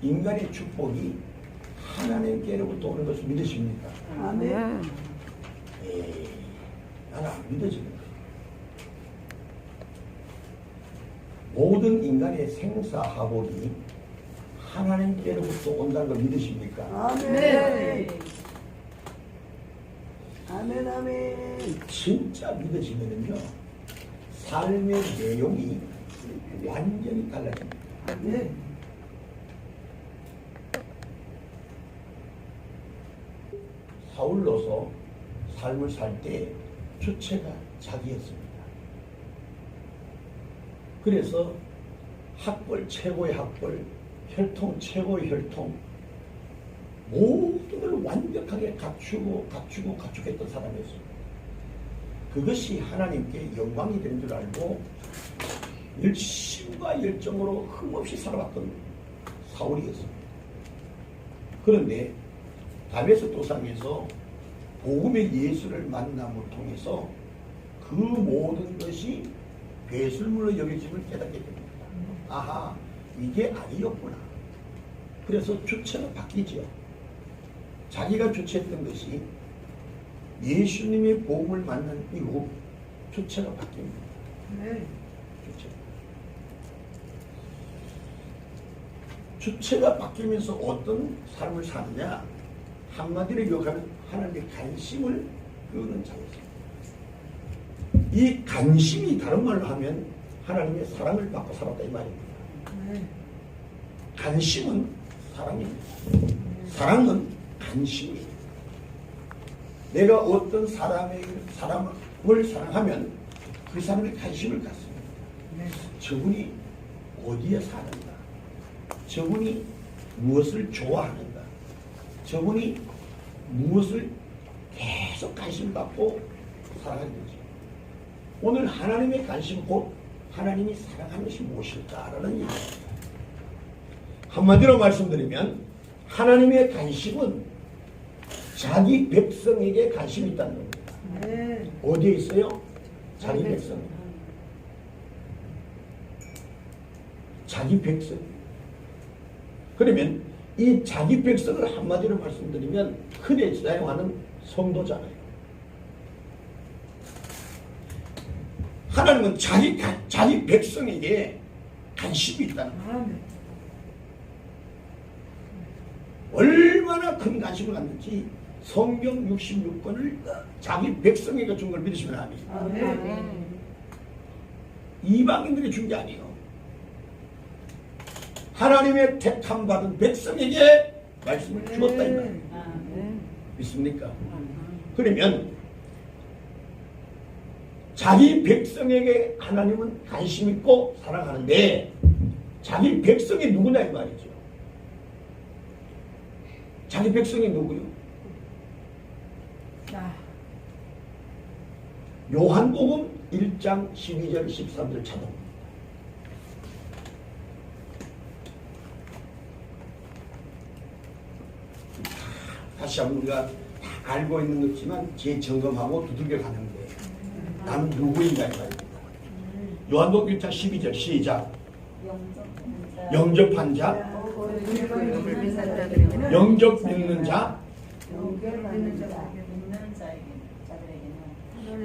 인간의 축복이 하나님께로부터 오는 것을 믿으십니까? 아멘. 나는 안 믿어집니다. 모든 인간의 생사화복이 하나님께로부터 온다는 걸 믿으십니까? 아멘. 아멘, 아멘. 진짜 믿으시면은요, 삶의 내용이 완전히 달라집니다. 아멘. 사울로서 삶을 살 때 주체가 자기였습니다. 그래서 학벌 최고의 학벌, 혈통 최고의 혈통, 모든 걸 완벽하게 갖추겠던 사람이었습니다. 그것이 하나님께 영광이 된 줄 알고 열심과 열정으로 흠없이 살아왔던 사울이었습니다. 그런데 다메섹 도상에서 복음의 예수를 만남을 통해서 그 모든 것이 배설물로 여겨짐을 깨닫게 됩니다. 아하, 이게 아니었구나. 그래서 주체가 바뀌죠. 자기가 주체했던 것이 예수님의 복음을 만난 이후 주체가 바뀝니다. 네. 주체가 바뀌면서 어떤 삶을 사느냐? 한마디로 요약하면 하나님의 관심을 끄는 자였습니다. 이 관심이 다른 말로 하면 하나님의 사랑을 받고 살았다 이 말입니다. 네. 관심은 사랑입니다. 사랑은 관심이에요. 내가 어떤 사람을 사랑하면 그 사람의 관심을 갖습니다. 네. 저분이 어디에 사는가? 저분이 무엇을 좋아하는가? 저분이 무엇을 계속 관심을 갖고 살아가는 거죠. 오늘 하나님의 관심 곧 하나님이 사랑하는 것이 무엇일까라는 얘기입니다. 한마디로 말씀드리면 하나님의 관심은 자기 백성에게 관심이 있다는 겁니다. 네. 어디에 있어요? 자기 백성. 자기 백성. 그러면 이 자기 백성을 한마디로 말씀드리면 흔히 사용하는 성도잖아요. 하나님은 자기 백성에게 관심이 있다는 거예요. 아멘. 얼마나 큰 관심을 갖는지 성경 66권을 자기 백성에게 준 걸 믿으시면 압니다. 아멘. 이방인들이 준 게 아니에요. 하나님의 택함 받은 백성에게 말씀을 주었다 이 말이에요. 믿습니까? 그러면 자기 백성에게 하나님은 관심 있고 사랑하는데 자기 백성이 누구냐 이 말이죠. 자기 백성이 누구요? 요한복음 1장 12절 13절 찾아봅니다. 다시 한번 우리가 다 알고 있는 거지만 재점검하고 두들겨 가는 거예요. 나는 누구인가 이 말입니다. 요한복음 1장 12절 시작. 영접한 자, 영접 믿는 자,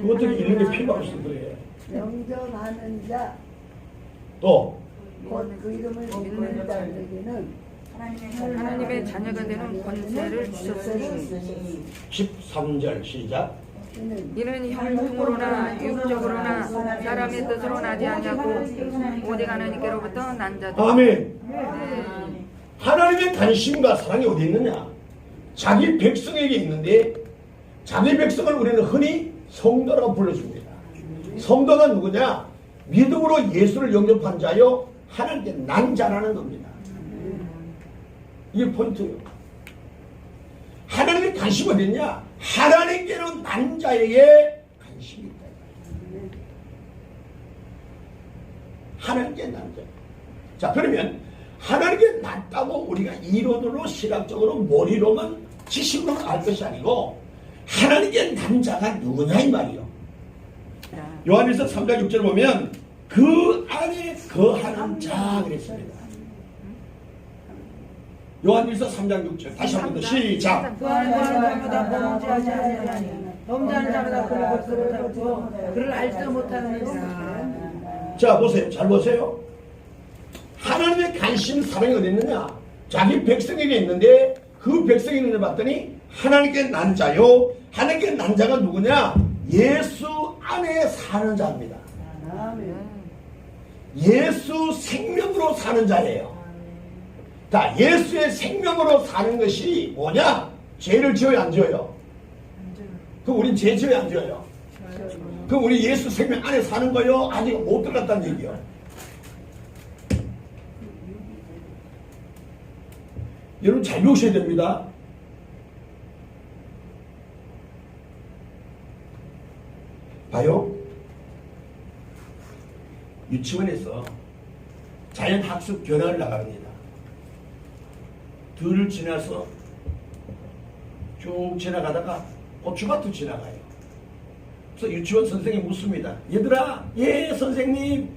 그것들이 읽는 게 필요 없을 거예요. 영접하는 자, 또 곧 그 이름을 믿는 자들에게는 하나님의 자녀가 되는 권세를 주셨으니 13절 시작. 이는 혈통으로나 육적으로나 사람의 뜻으로 나지 아니하고 오직 하나님께로부터 난 자들. 아멘. 하나님의 관심과 사랑이 어디 있느냐? 자기 백성에게 있는데 자기 백성을 우리는 흔히 성도라고 불러줍니다. 성도가 누구냐? 믿음으로 예수를 영접한 자요 하나님께 난 자라는 겁니다. 이게 포인트예요. 하나님의 관심이 어디 있냐? 하나님께로 난 자에게 관심이 있다. 하나님께 난 자. 자, 그러면 하나님께 낫다고 우리가 이론으로 신학적으로 머리로만 지식으로는 알 것이 아니고 하나님께 난 자가 누구냐 이 말이요. 요한일서 3장 6절 보면 그 안에 거하는 자 그랬습니다. 요한일서 3장 6절 다시 한 번 더 시작. 구하는 자마다 범죄하지 아니하니 범죄하는 자마다 그를 벌써 못하고 그를 알지도 못하느니라. 자 보세요. 잘 보세요. 하나님의 관심 사랑이 어디 있느냐? 자기 백성에게 있는데 그 백성에게 봤더니 하나님께 난 자요. 하나님께 난 자가 누구냐? 예수 안에 사는 자입니다. 아멘. 예수 생명으로 사는 자예요. 자, 예수의 생명으로 사는 것이 뭐냐? 죄를 지어요, 안 지어요? 그럼 우린 죄 지어요, 안 지어요? 그럼 우리 예수 생명 안에 사는 거요? 아직 못 들어갔다는 얘기요. 여러분 잘 배우셔야 됩니다. 봐요. 유치원에서 자연학습 교양을 나갑니다. 들을 지나서 쭉 지나가다가 고추밭을 지나가요. 그래서 유치원 선생님이 묻습니다. 얘들아, 예 선생님,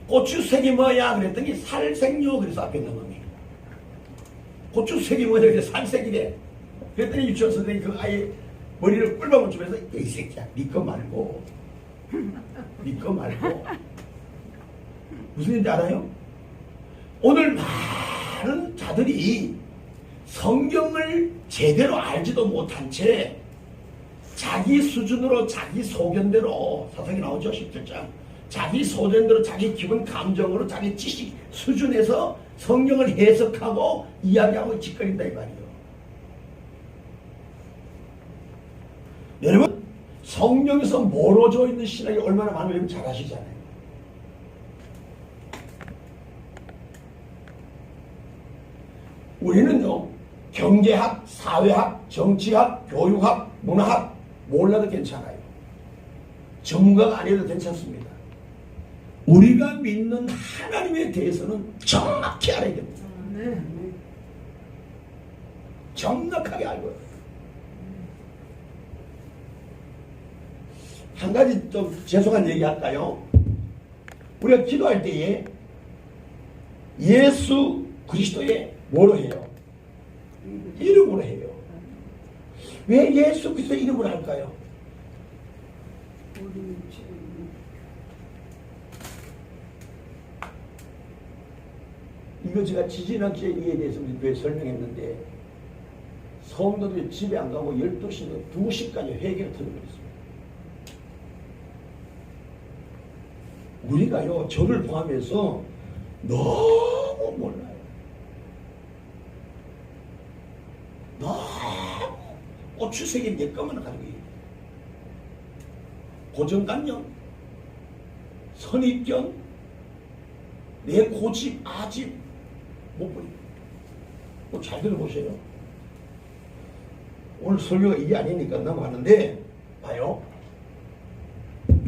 고추색이 뭐야? 그랬더니 살색요. 그래서 앞에 있는 놈이 고추색이 뭐냐? 그래서 살색이래. 그랬더니 유치원 선생님이 그 아이 머리를 꿀밤을 주면서 이 새끼야, 니 거 말고 니 거 말고 무슨 일인지 알아요? 오늘 많은 자들이 성경을 제대로 알지도 못한 채 자기 수준으로 자기 소견대로 사상이 나오죠. 17장 자기 소견대로 자기 기분 감정으로 자기 지식 수준에서 성경을 해석하고 이야기하고 짓거린다 이 말이에요. 여러분 성경에서 멀어져 있는 신학이 얼마나 많으면 잘 아시잖아요. 우리는요 경제학, 사회학, 정치학, 교육학, 문화학 몰라도 괜찮아요. 전문가가 아니어도 괜찮습니다. 우리가 믿는 하나님에 대해서는 정확히 알아야 됩니다. 정확하게 알고 해요. 한 가지 좀 죄송한 얘기 할까요? 우리가 기도할 때에 예수 그리스도의 뭐로 해요? 이름으로 해요. 왜 예수 그리스도 이름으로 할까요? 이거 제가 지지난주에 이에 대해서 왜 설명했는데 성도들이 집에 안 가고 12시나 2시까지 회개를 들어버렸습니다. 우리가요 저를 포함해서 너무 몰라요. 너무 고추색인 내 것만 가지고 있어요. 고정관념, 선입견, 내 고집, 아집 못 버리고. 잘 들어보세요. 오늘 설교가 이게 아니니까 넘어가는데 봐요.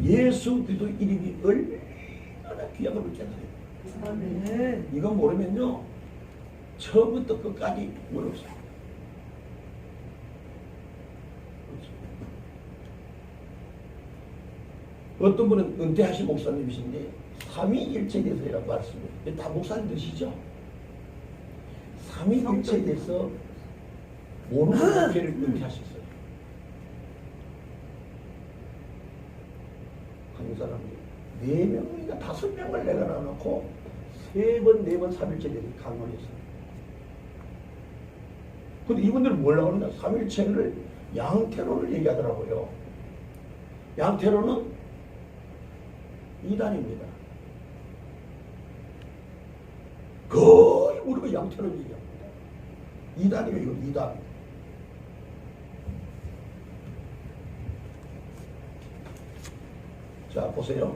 예수 그리스도 이름이 얼마나 귀한 걸 있잖아요. 이거 모르면요 처음부터 끝까지 모르겠어요. 어떤 분은 은퇴하신 목사님이신데 삼위일체에 대해서라고 말씀해요. 다 목사님들이시죠? 삼위일체에 대해서 모르고 목회를 은퇴하셨어요. 한국 사람들이 4명이나 5명을 내가 나눠놓고 3번, 4번 삼일체에 대해서 강론을 했어요. 근데 이분들은 뭐라고 하느냐? 삼일체를 양태론을 얘기하더라고요. 양태론은 이단입니다. 거의 우리가 양태론 얘기합니다. 이단이에요, 이거 이단. 자, 보세요.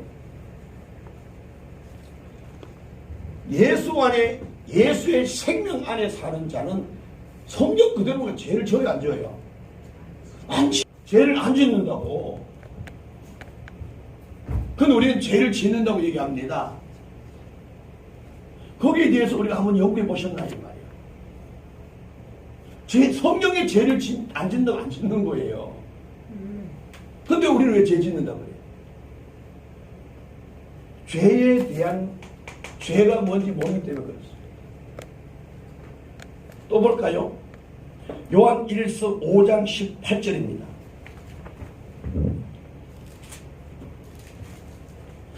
예수 안에, 예수의 생명 안에 사는 자는 성경 그대로 보면 죄를 져요, 안 져요? 죄를 안 짓는다고. 그건 우리는 죄를 짓는다고 얘기합니다. 거기에 대해서 우리가 한번 연구해 보셨나 이 말이에요. 성경에 죄를 안 짓는다고 안 짓는 거예요. 근데 우리는 왜 죄 짓는다고 그래요? 죄에 대한 죄가 뭔지 모르기 때문에 그렇습니다. 또 볼까요? 요한 1서 5장 18절입니다.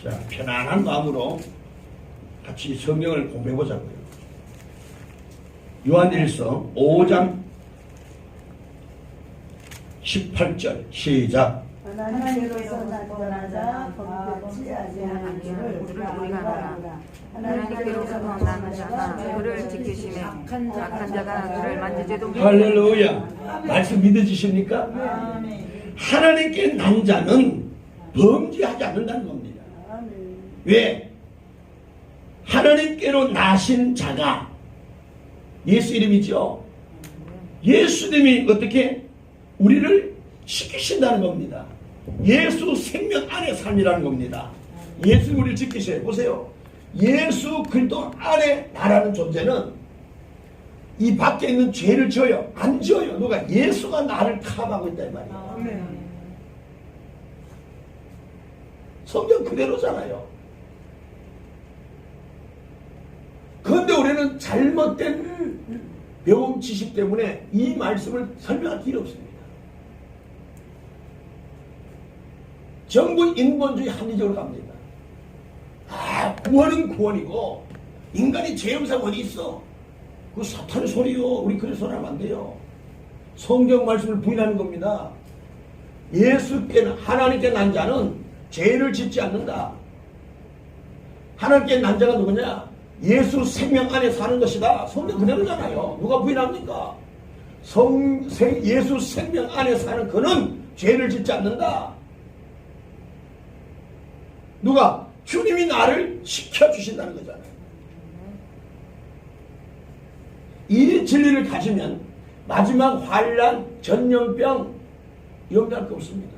자, 편안한 마음으로 같이 성경을 공부해 보자고요. 요한 1서 5장 18절 시작. 하나님께로서 나타나자 범죄치 아니하는 줄을 우리가 알아. 하나님께로서 나는 자가 그를 지키심에 악한 자가 그를 만지지도 못해. 할렐루야. 말씀 믿어지십니까? 하나님께 난 자는 범죄하지 않는다는 겁니다. 왜? 하나님께로 나신 자가 예수 이름이죠. 예수님이 어떻게 우리를 지키신다는 겁니다. 예수 생명 안에 삶이라는 겁니다. 예수 우리를 지키셔요. 보세요. 예수 그리스도 안에 나라는 존재는 이 밖에 있는 죄를 져요? 안 져요. 누가? 예수가 나를 커버하고 있다 이 말이에요. 성경 그대로잖아요. 그런데 우리는 잘못된 배움 지식 때문에 이 말씀을 설명할 필요 없습니다. 전부 인본주의 합리적으로 갑니다. 구원은 구원이고 인간이 죄 없으면 어디 있어? 그 사탄의 소리요. 우리 그런 소리 하면 안 돼요. 성경 말씀을 부인하는 겁니다. 예수께는 하나님께 난 자는 죄를 짓지 않는다. 하나님께 난 자가 누구냐? 예수 생명 안에 사는 것이다. 성경 그대로잖아요. 누가 부인합니까? 예수 생명 안에 사는 그는 죄를 짓지 않는다. 누가? 주님이 나를 시켜주신다는 거잖아요. 이 진리를 가지면 마지막 환난, 전염병 염려할 거 없습니다.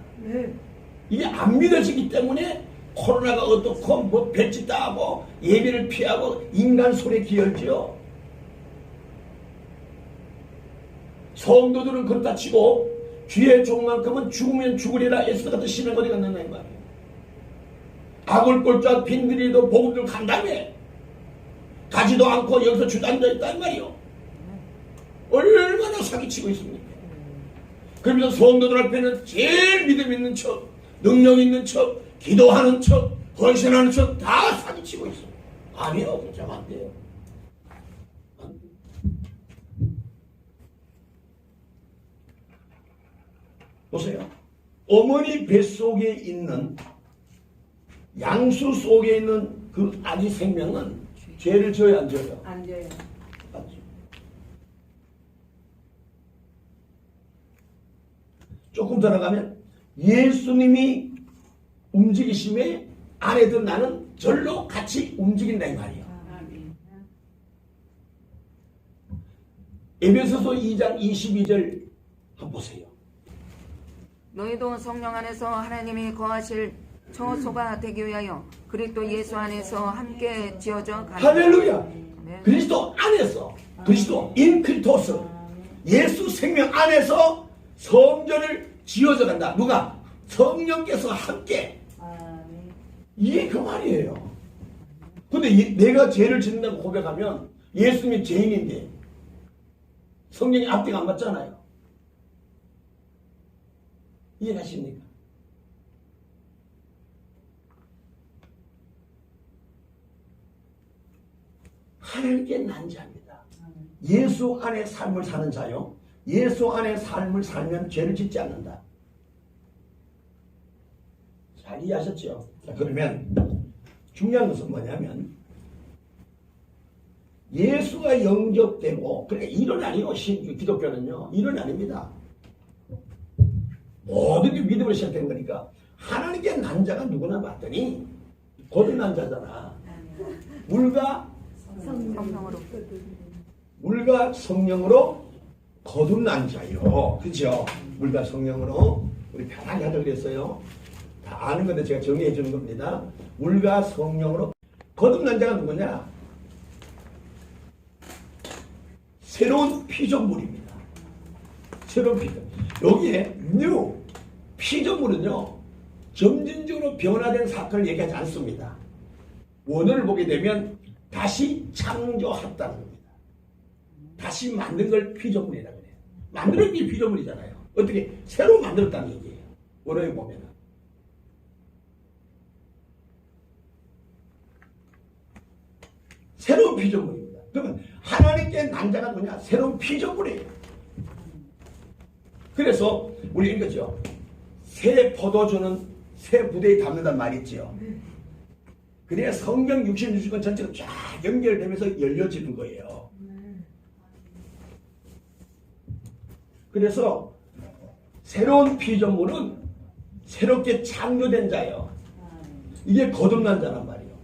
이게 안 믿어지기 때문에 코로나가 어떻고 뭐 배치 따고 예배를 피하고 인간 소리에 기울지요. 성도들은 그렇다 치고 주의 종만큼은 죽으면 죽으리라 예수 같은 신은 어디 갔느냐 이 말이에요. 아굴골자 빈들이도 복음들 간다며 가지도 않고 여기서 주저앉아 있다 이 말이에요. 얼마나 사기치고 있습니까? 그러면서 성도들 앞에는 제일 믿음 있는 척, 능력 있는 척, 기도하는 척, 헌신하는 척 다 사기치고 있어요. 아니요, 그렇게 하면 안 돼요. 보세요. 어머니 뱃속에 있는 양수 속에 있는 그 아기 생명은 죄를 져야 안 져요? 안 돼요. 맞죠? 조금 더 나가면 예수님이 움직이심에 안에 든 나는 절로 같이 움직인다 이 말이에요. 에베소서 2장 22절 한번 보세요. 너희도 성령 안에서 하나님이 거하실 처소가 되기 위하여 그리스도 예수 안에서 함께 지어져 가는. 할렐루야. 그리스도 안에서, 그리스도 인크리토스, 예수 생명 안에서 성전을 지어져 간다. 누가? 성령께서 함께. 이게 그 말이에요. 근데 내가 죄를 짓는다고 고백하면 예수님이 죄인인데 성령이 앞뒤가 안 맞잖아요. 이해하십니까? 하나님께 난 자입니다. 예수 안에 삶을 사는 자요. 예수 안에 삶을 살면 죄를 짓지 않는다. 잘 이해하셨죠? 자, 그러면 중요한 것은 뭐냐면 예수가 영접되고, 그러니까 이론이 아니고 기독교는요. 이론이 아닙니다. 모든 게 믿음으로 시작된 거니까 하나님께 난 자가 누구나 봤더니 거듭 난 자잖아. 물과 성령으로 거듭난 자요. 그죠? 물과 성령으로 우리 편하게 하자 그랬어요. 다 아는 건데 제가 정리해 주는 겁니다. 물과 성령으로 거듭난 자가 누구냐? 새로운 피조물입니다. 새로운 피조물. 여기에 new 피조물은요 점진적으로 변화된 사건을 얘기하지 않습니다. 원어를 보게 되면 다시 창조했다는 겁니다. 다시 만든 걸 피조물이라고 해요. 만드는 게 피조물이잖아요. 어떻게 새로 만들었다는 얘기예요. 원어에 보면은. 새로운 피조물입니다. 그러면 하나님께 난 자가 뭐냐? 새로운 피조물이에요. 그래서 우리 읽었죠. 새 포도주는 새 부대에 담는다는 말이 있죠. 그래야 성경 66권 전체가 쫙 연결되면서 열려지는 거예요. 그래서 새로운 피조물은 새롭게 창조된 자예요. 이게 거듭난 자란 말이에요.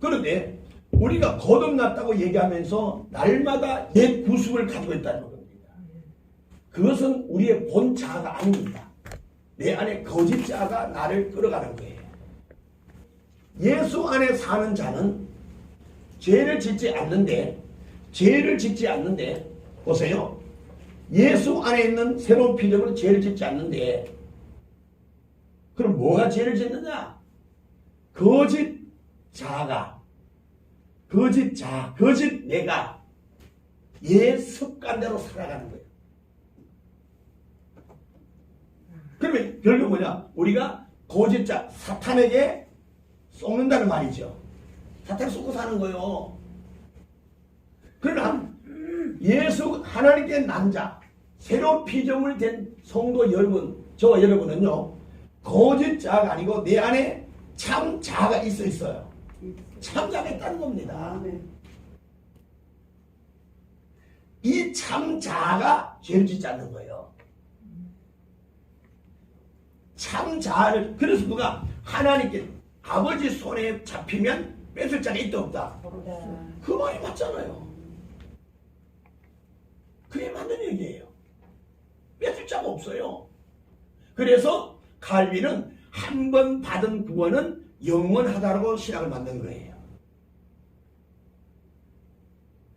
그런데 우리가 거듭났다고 얘기하면서 날마다 옛 구습을 가지고 있다는 겁니다. 그것은 우리의 본 자아가 아닙니다. 내 안에 거짓 자아가 나를 끌어가는 거예요. 예수 안에 사는 자는 죄를 짓지 않는데 보세요. 예수 안에 있는 새로운 피조물은 죄를 짓지 않는데 그럼 뭐가 죄를 짓느냐? 거짓 자아가 거짓 내가 옛 습관대로 살아가는 거예요. 그러면 결국 뭐냐? 우리가 거짓 자 사탄에게 속는다는 말이죠. 사탄 속고 사는 거예요. 그러나 예수 하나님께 난 자, 새로운 피조물 된 성도 여러분, 저와 여러분은요, 거짓 자아가 아니고 내 안에 참 자아가 있어요. 참 자아가 있다는 겁니다. 이 참 자아가 죄를 짓지 않는 거예요. 참 자아를, 그래서 누가 하나님께 아버지 손에 잡히면 뺏을 자가 있다 없다. 그 말이 맞잖아요. 그게 맞는 얘기예요. 뺏을 자가 없어요. 그래서 칼빈은 한 번 받은 구원은 영원하다고 신학을 만든 거예요.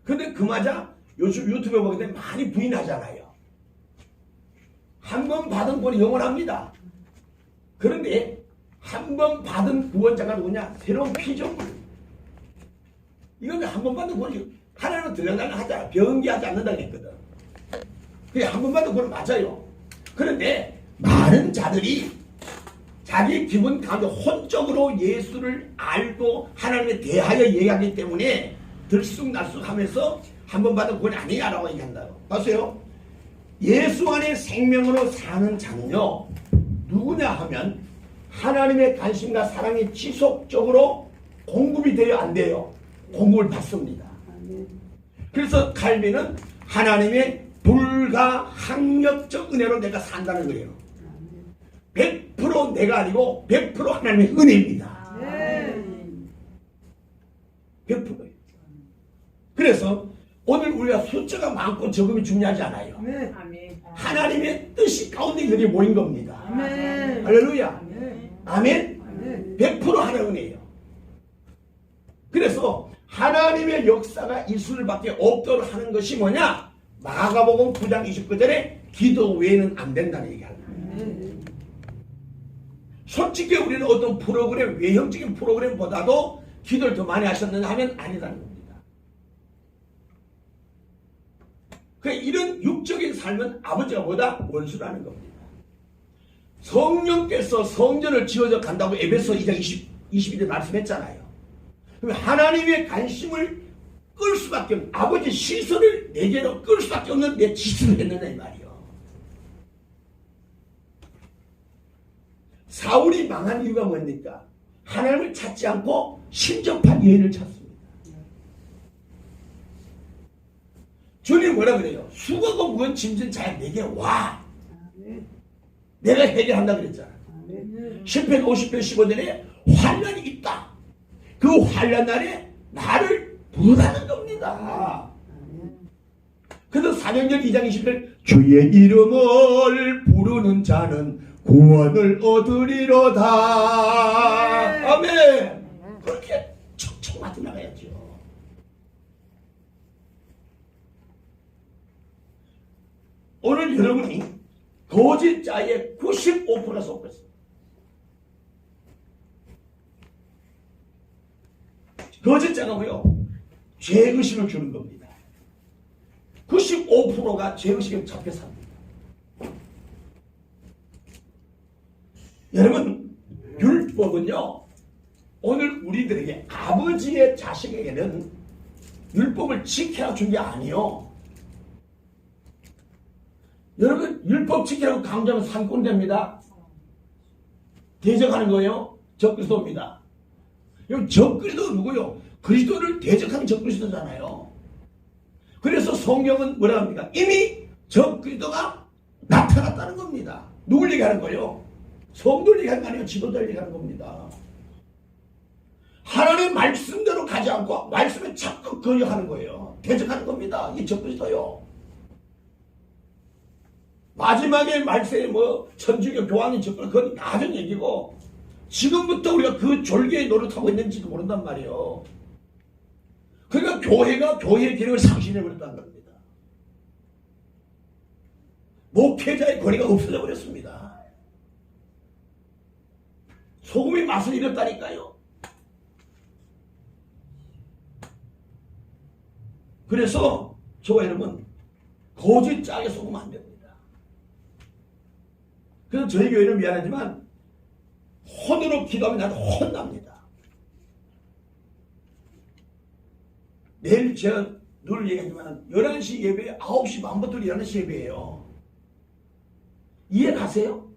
근데 그마저 요즘 유튜브에 보게 되면 많이 부인하잖아요. 한 번 받은 구원이 영원합니다. 그런데 한 번 받은 구원자가 누구냐? 새로운 피조물. 이건 한 번 받은 구원이 하나님은 들여달라 하잖아. 변기하지 않는다고 했거든. 그게 한 번 받은 구원은 맞아요. 그런데 많은 자들이 자기 기분 가운데 혼적으로 예수를 알고 하나님에 대하여 얘기하기 때문에 들쑥날쑥 하면서 한 번 받은 구원이 아니냐라고 얘기한다고. 봤어요? 예수 안에 생명으로 사는 자는요, 누구냐 하면 하나님의 관심과 사랑이 지속적으로 공급이 돼요, 안 돼요? 공급을 받습니다. 그래서 칼빈은 하나님의 불가항력적 은혜로 내가 산다는 거예요. 100% 내가 아니고 100% 하나님의 은혜입니다. 100%예요. 그래서 오늘 우리가 숫자가 많고 적음이 중요하지 않아요. 하나님의 뜻이 가운데 여기 모인 겁니다. 할렐루야. 아멘. 100% 하나님의 은혜예요. 그래서 하나님의 역사가 있을 수밖에 없도록 하는 것이 뭐냐? 마가복음 9장 29절에 기도 외에는 안 된다는 얘기합니다. 솔직히 우리는 어떤 프로그램, 외형적인 프로그램보다도 기도를 더 많이 하셨느냐 하면 아니라는 겁니다. 이런 육적인 삶은 아버지가 보다 원수라는 겁니다. 성령께서 성전을 지어져 간다고 에베소 2장 22절 말씀했잖아요. 그럼 하나님의 관심을 끌 수밖에 없는, 아버지 시선을 내게로 끌 수밖에 없는 내 짓을 했느냐 이 말이요. 사울이 망한 이유가 뭡니까? 하나님을 찾지 않고 신접한 여인을 찾습니다. 주님 뭐라 그래요? 수고가 무거운 짐진 자야 내게 와. 내가 해결한다 그랬잖아. 10편 50편 15절에 환난이 있다. 그 환난 날에 나를 부르다는 겁니다. 그래서 사도행전 2장 20절 주의 이름을 부르는 자는 구원을 얻으리로다. 아멘. 그렇게 척척 맞춰 나가야죠. 오늘 여러분이 거짓자의 95%가 속고 있습니다. 거짓자가 뭐요? 죄의식을 주는 겁니다. 95%가 죄의식에 잡혀 삽니다. 여러분, 율법은요, 오늘 우리들에게 아버지의 자식에게는 율법을 지켜야 준 게 아니요. 여러분, 율법 지키라고 강조하면 상권 됩니다. 대적하는 거예요. 적그리스도입니다. 여러분, 적그리스도 누구요? 그리스도를 대적하는 적그리스도잖아요. 그래서 성경은 뭐라 합니까? 이미 적그리스도가 나타났다는 겁니다. 누굴 얘기하는 거예요? 성도를 얘기하는 거 아니에요. 지도자를 얘기하는 겁니다. 하나님의 말씀대로 가지 않고 말씀에 자꾸 거역하는 거예요. 대적하는 겁니다. 이게 적그리스도요. 마지막에 말세에 천주교 교황이 적그리스도, 그건 나중 얘기고, 지금부터 우리가 그 졸개에 노릇하고 있는지도 모른단 말이에요. 그러니까 교회가 교회의 기능을 상실해버렸다는 겁니다. 목회자의 거리가 없어져 버렸습니다. 소금이 맛을 잃었다니까요. 그래서 저와 여러분, 거짓 짜게 속으면 안 됩니다. 그래서 저희 교회는 미안하지만 혼으로 기도하면 나는 혼납니다. 내일 제가 늘 얘기하지만 11시 예배에 9시 반부터 11시 예배예요. 이해 가세요?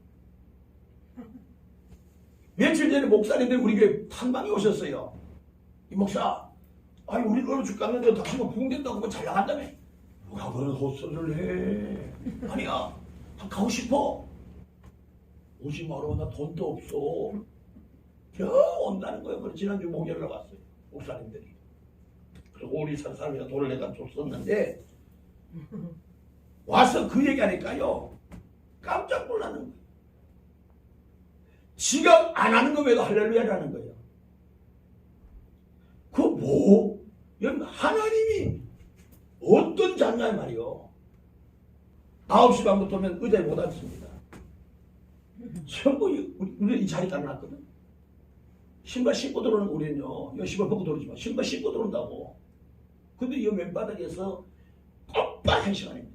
며칠 전에 목사님들이 우리 교회 탐방에 오셨어요. 이 목사, 아니 우리 너로 죽겠는데 다시 부흥된다고 뭐 잘 나간다며. 누가 그런 헛소리를 해. 아니야, 가고 싶어. 오지 마라, 나 돈도 없어. 온다는 거예요. 그래서 지난주 목요일에 왔어요, 목사님들이. 그리고 우리 사람이가 돈을 내가 줬었는데 와서 그 얘기하니까요, 깜짝 놀라는 거예요. 지각 안 하는 거에도 할렐루야라는 거예요. 여러분, 하나님이 어떤 자냐 말이요. 9시 반부터 오면 의자에 못 앉습니다. 전부 우리 이 자리 깔아놨거든. 신발 신고 들어오는 우리는요, 이 신발 벗고 들어오지 마. 신발 신고 들어온다고. 근데 이 맨바닥에서 꼼빡 1시간입니다.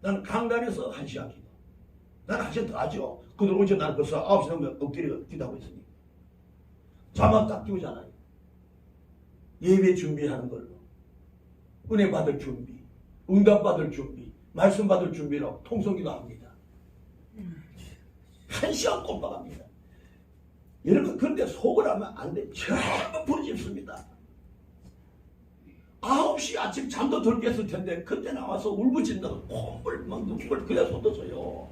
나는 강단에서 1시간 기도. 나는 1시간 더 하죠. 그들 오죠. 나는 벌써 9시 넘으면 엎드려 기도하고 있으니까. 자막 딱 띄우잖아요. 예배 준비하는 걸로. 은혜 받을 준비, 응답 받을 준비, 말씀 받을 준비로 통성기도 합니다. 1시간 꼼빡합니다. 여러분, 그런데 속을 하면 안 돼. 전부 부르짖습니다. 9시 아침 잠도 덜 깼을 텐데 그때 나와서 울부짖는다고 콧물 막 눈물 그냥 쏟아져요.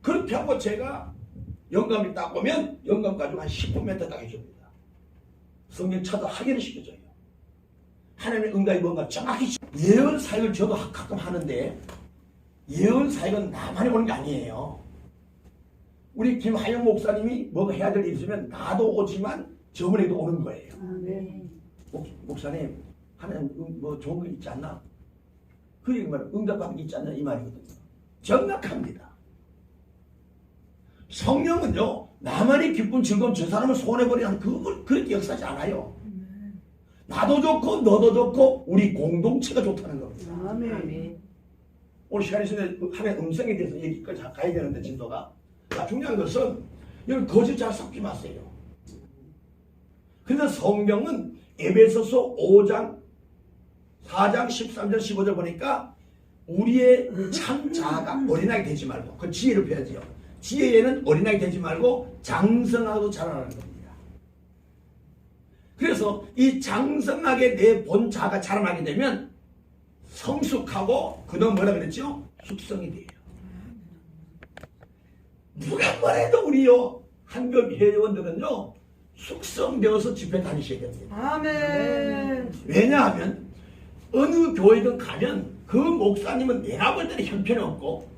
그렇게 하고 제가 영감이 딱 오면 영감 가지고 한 10분 멘트 딱 해줍니다. 성경 찾아 확인을 시켜줘요. 하나님의 응답이 뭔가 정확히. 예언 사역을 저도 가끔 하는데 예언 사역은 나만이 오는 게 아니에요. 우리 김하영 목사님이 뭐 해야 될 일 있으면 나도 오지만 저분에도 오는 거예요. 네. 목사님, 하나님 뭐 좋은 거 있지 않나? 그 얘기 말은 응답받는 게 있지 않나 이 말이거든요. 정확합니다. 성령은요, 나만이 기쁜 즐거운 저 사람을 손해버리는 그걸 그렇게 역사하지 않아요. 나도 좋고 너도 좋고 우리 공동체가 좋다는 겁니다. 아멘. 오늘 시간이 있으면 하나의 음성에 대해서 얘기까지 가야 되는데 진도가. 중요한 것은 여기 거짓 잘 섞지 마세요. 그래서 성경은 에베소서 5장 4장 13절 15절 보니까 우리의 참 자아가 어린아이 되지 말고, 그 지혜를 배워야지요. 지혜에는 어린아이 되지 말고 장성하고 자라라는 겁니다. 그래서 이 장성하게 내 본 자가 자라나게 되면 성숙하고, 그동안 뭐라 그랬죠? 숙성이 돼요. 누가 뭐래도 우리요 한국 회원들은요 숙성되어서 집회 다니셔야 됩니다. 아멘. 왜냐하면 어느 교회든 가면 그 목사님은 내가 볼 때는 형편없고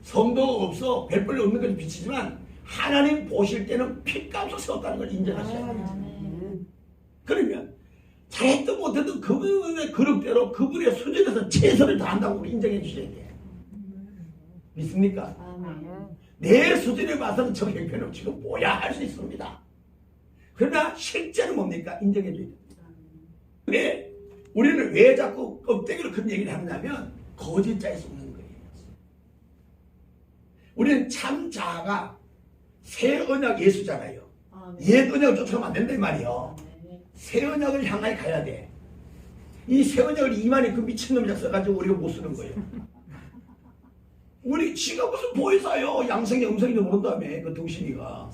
성도가 없어 별볼일 없는 것을 비치지만 하나님 보실 때는 핏값을 세웠다는 걸 인정하셔야 돼요. 그러면 잘했든 못해도 그분의 그릇대로 그분의 수준에서 최선을 다한다고 인정해 주셔야 돼요. 믿습니까? 내 수준에 봐서는 저 형편없지도 뭐야 할 수 있습니다. 그러나 실제는 뭡니까? 인정해 줘야 됩니다. 근데 우리는 왜 자꾸 껍데기로 큰 얘기를 하냐면 거짓자에 속는 거예요. 우리는 참 자아가 새 언약 예수잖아요. 옛 언약을 쫓아가면 안 된다 이 말이에요. 새 언약을 향하여 가야 돼. 이 새 언약을 이만희 그 미친놈이라 써가지고 우리가 못 쓰는 거예요. 우리 지가 무슨 보혜사요. 양성이 음성이도 모른다며 그 둥신이가.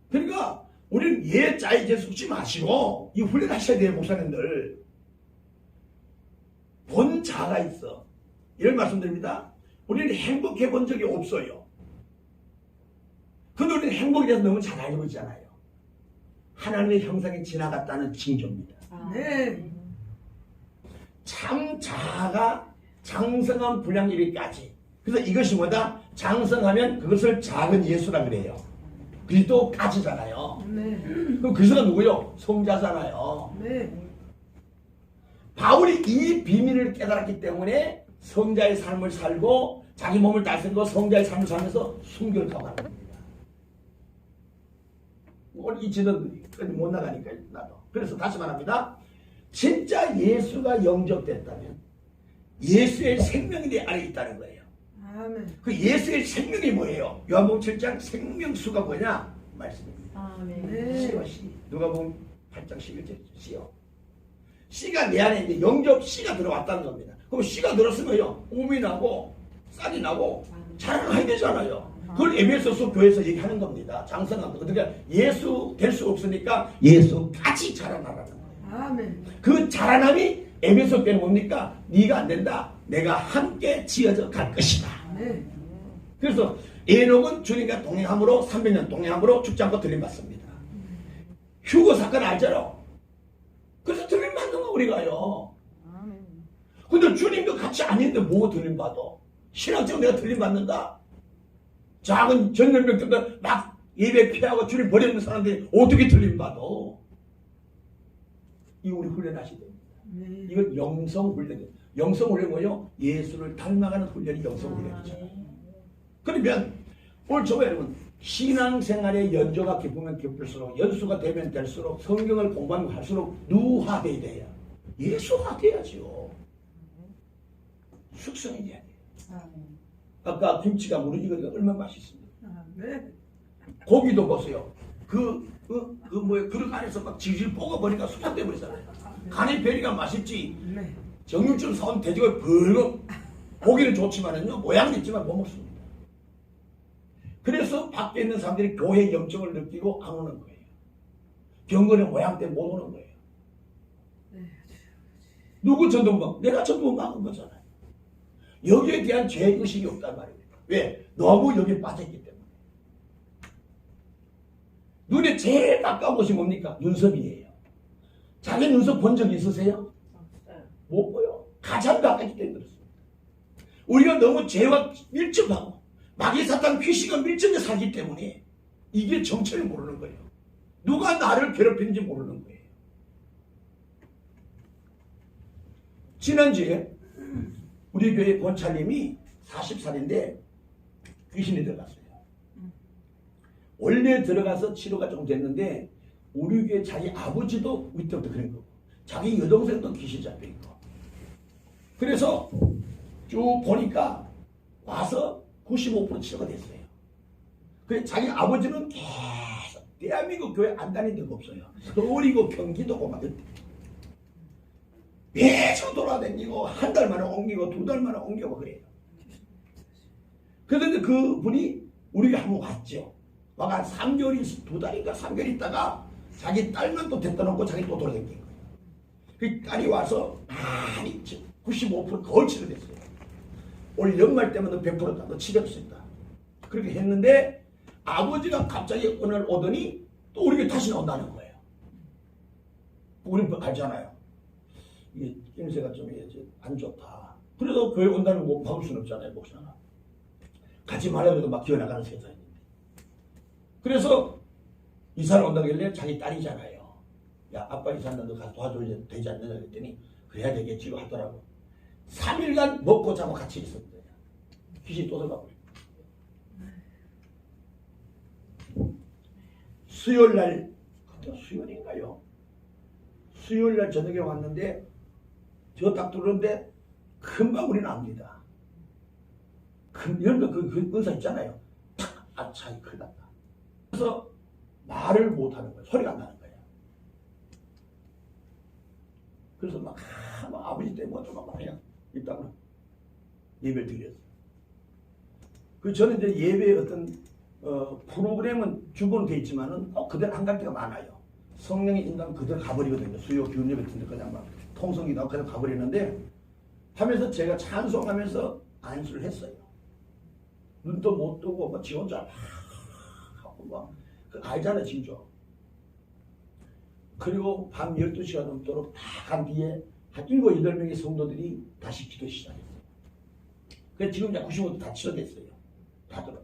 그러니까 우리는 옛 자에 이제 속지 마시고 이 훈련하셔야 돼요. 목사님들. 본 자가 있어. 이런 말씀드립니다. 우리는 행복해 본 적이 없어요. 근데 우리는 행복에 대해서 너무 잘 알고 있잖아요. 하나님의 형상이 지나갔다는 징조입니다. 네. 참 자아가 장성한 분량 이르기까지. 그래서 이것이 뭐다? 장성하면 그것을 작은 예수라 그래요. 그리스도까지잖아요. 네. 그럼 그리스도가 누구요? 성자잖아요. 네. 바울이 이 비밀을 깨달았기 때문에 성자의 삶을 살고 자기 몸을 다스리고 성자의 삶을 살면서 순교를 가고 겁니다. 오늘 이 진원들이 못 나가니까 나도. 그래서 다시 말합니다. 진짜 예수가 영접됐다면 예수의 생명이 내 안에 있다는 거예요. 아멘. 그 예수의 생명이 뭐예요? 요한복음 7장 생명수가 뭐냐? 말씀입니다. 네. 씨와 씨. 누가복음 8장 11절이죠. 씨요. 씨가 내 안에 이제 영접 씨가 들어왔다는 겁니다. 그럼 씨가 들었으면요. 우미 나고 쌀이 나고 자라나야 되잖아요. 그걸 에베소서 교회에서 얘기하는 겁니다. 장성한 거. 그러니까 예수 될 수 없으니까 예수까지 자라나라는 거예요. 아멘. 그 자라남이 에베소 교회는 뭡니까? 네가 안 된다. 내가 함께 지어져 갈 것이다. 네. 그래서 에녹은 주님과 동행함으로 300년 동행함으로 죽지 않고 들림받습니다. 휴거 사건 알잖아. 그래서 들림받는 거 우리가요. 근데 주님도 같이 아닌데 뭐 들림받아? 신앙적으로 내가 들림받는다. 작은 전염병 막 예배 피하고 주님 버리는 사람들이 어떻게 들림받아? 이거 우리 훈련하셔야 됩니다. 네. 이건 영성 훈련이에요. 영성 훈련 뭐예요? 예수를 닮아가는 훈련이 영성 훈련이죠. 그러면 오늘 저거 여러분 신앙생활의 연조가 깊으면 깊을수록 연수가 되면 될수록 성경을 공부하면 할수록 누화돼야 돼요. 예수화돼야죠. 숙성이 돼야 돼요. 아까 김치가 물을 익으니까 얼마나 맛있습니다. 네. 고기도 보세요. 그릇 안에서 막 질질 볶아버리니까 수탁돼 버리잖아요. 간의 베리가 맛있지. 네. 정육점 사온 돼지고기 벌금 고기는 좋지만은요 모양은 있지만 못 먹습니다. 그래서 밖에 있는 사람들이 교회 영적을 느끼고 안 오는 거예요. 경건의 모양 때문에 못 오는 거예요. 누구 전도만? 내가 전도만 막은 거잖아요. 여기에 대한 죄의식이 없단 말입니다. 왜? 너무 여기에 빠졌기 때문에. 눈에 제일 가까운 것이 뭡니까? 눈썹이에요. 자기 눈썹 본 적 있으세요? 못 보여. 가장 가깝기 때문에 그렇습니다. 우리가 너무 죄와 밀접하고 마귀 사탄 귀신과 밀접해 살기 때문에 이게 정체를 모르는 거예요. 누가 나를 괴롭히는지 모르는 거예요. 지난주에 우리 교회 권찰님이 40살인데 귀신이 들어갔어요. 원래 들어가서 치료가 좀 됐는데 우리 교회 자기 아버지도 밑에부터 그런 거고 자기 여동생도 귀신 잡혀있고 그래서 쭉 보니까 와서 95% 치료가 됐어요. 그래서 자기 아버지는 계속 대한민국 교회 안 다닌 데가 없어요. 서울이고 경기도고 막 매주 돌아다니고 한 달 만에 옮기고 두 달 만에 옮기고 그래요. 그런데 그 분이 우리 한번 왔죠. 와가 한 3개월이 2달인가 3개월 있다가 자기 딸만 또 데려다 놓고 자기 또 돌아다닌 거예요. 그 딸이 와서 많이 95% 거의 치료됐어요. 올 연말 때면 100%다. 너 치료할 수 있다. 그렇게 했는데 아버지가 갑자기 어느 날 오더니 또 우리 교회 다시 나온다는 거예요. 우리는 알잖아요. 이게 낌새가 좀 안 좋다. 그래도 교회 온다는 거 막을 수는 없잖아요, 목사가. 가지 말라고 해도 막 기어나가는 세상인데. 그래서 이사를 온다길래 자기 딸이잖아요. 야, 아빠 이사한다. 너 가서 도와줘야 되지 않느냐 그랬더니 그래야 되겠지로 하더라고. 3일간 먹고 자고 같이 있었대요. 귀신이 또 들어가 버려요. 수요일날, 그때 수요일인가요? 수요일날 저녁에 왔는데 저 딱 들어오는데 금방 우리 납니다. 여러분 그 은사 있잖아요. 탁! 아차 이 큰일 났다. 그래서 말을 못하는 거예요. 소리가 안 나는 거예요. 그래서 막 아버지 때문에 막 그냥 있다가 예배를 드렸어요. 그 저는 이제 예배의 어떤 프로그램은 주고는 돼 있지만은 그대로 안 갈 때가 많아요. 성령의 인도하면 그대로 가버리거든요. 수요 기운 예배 같은 데 그냥 막 통성이 나오고 그냥 가버리는데 하면서 제가 찬송하면서 안수를 했어요. 눈도 못 뜨고 막 지 혼자 하고 막 알잖아요 진짜. 그리고 밤 12시가 넘도록 다 간 뒤에 한 7, 8명의 성도들이 다시 기도 시작했어요. 그래서 지금 이제 95도 다 치료됐어요. 다 들어.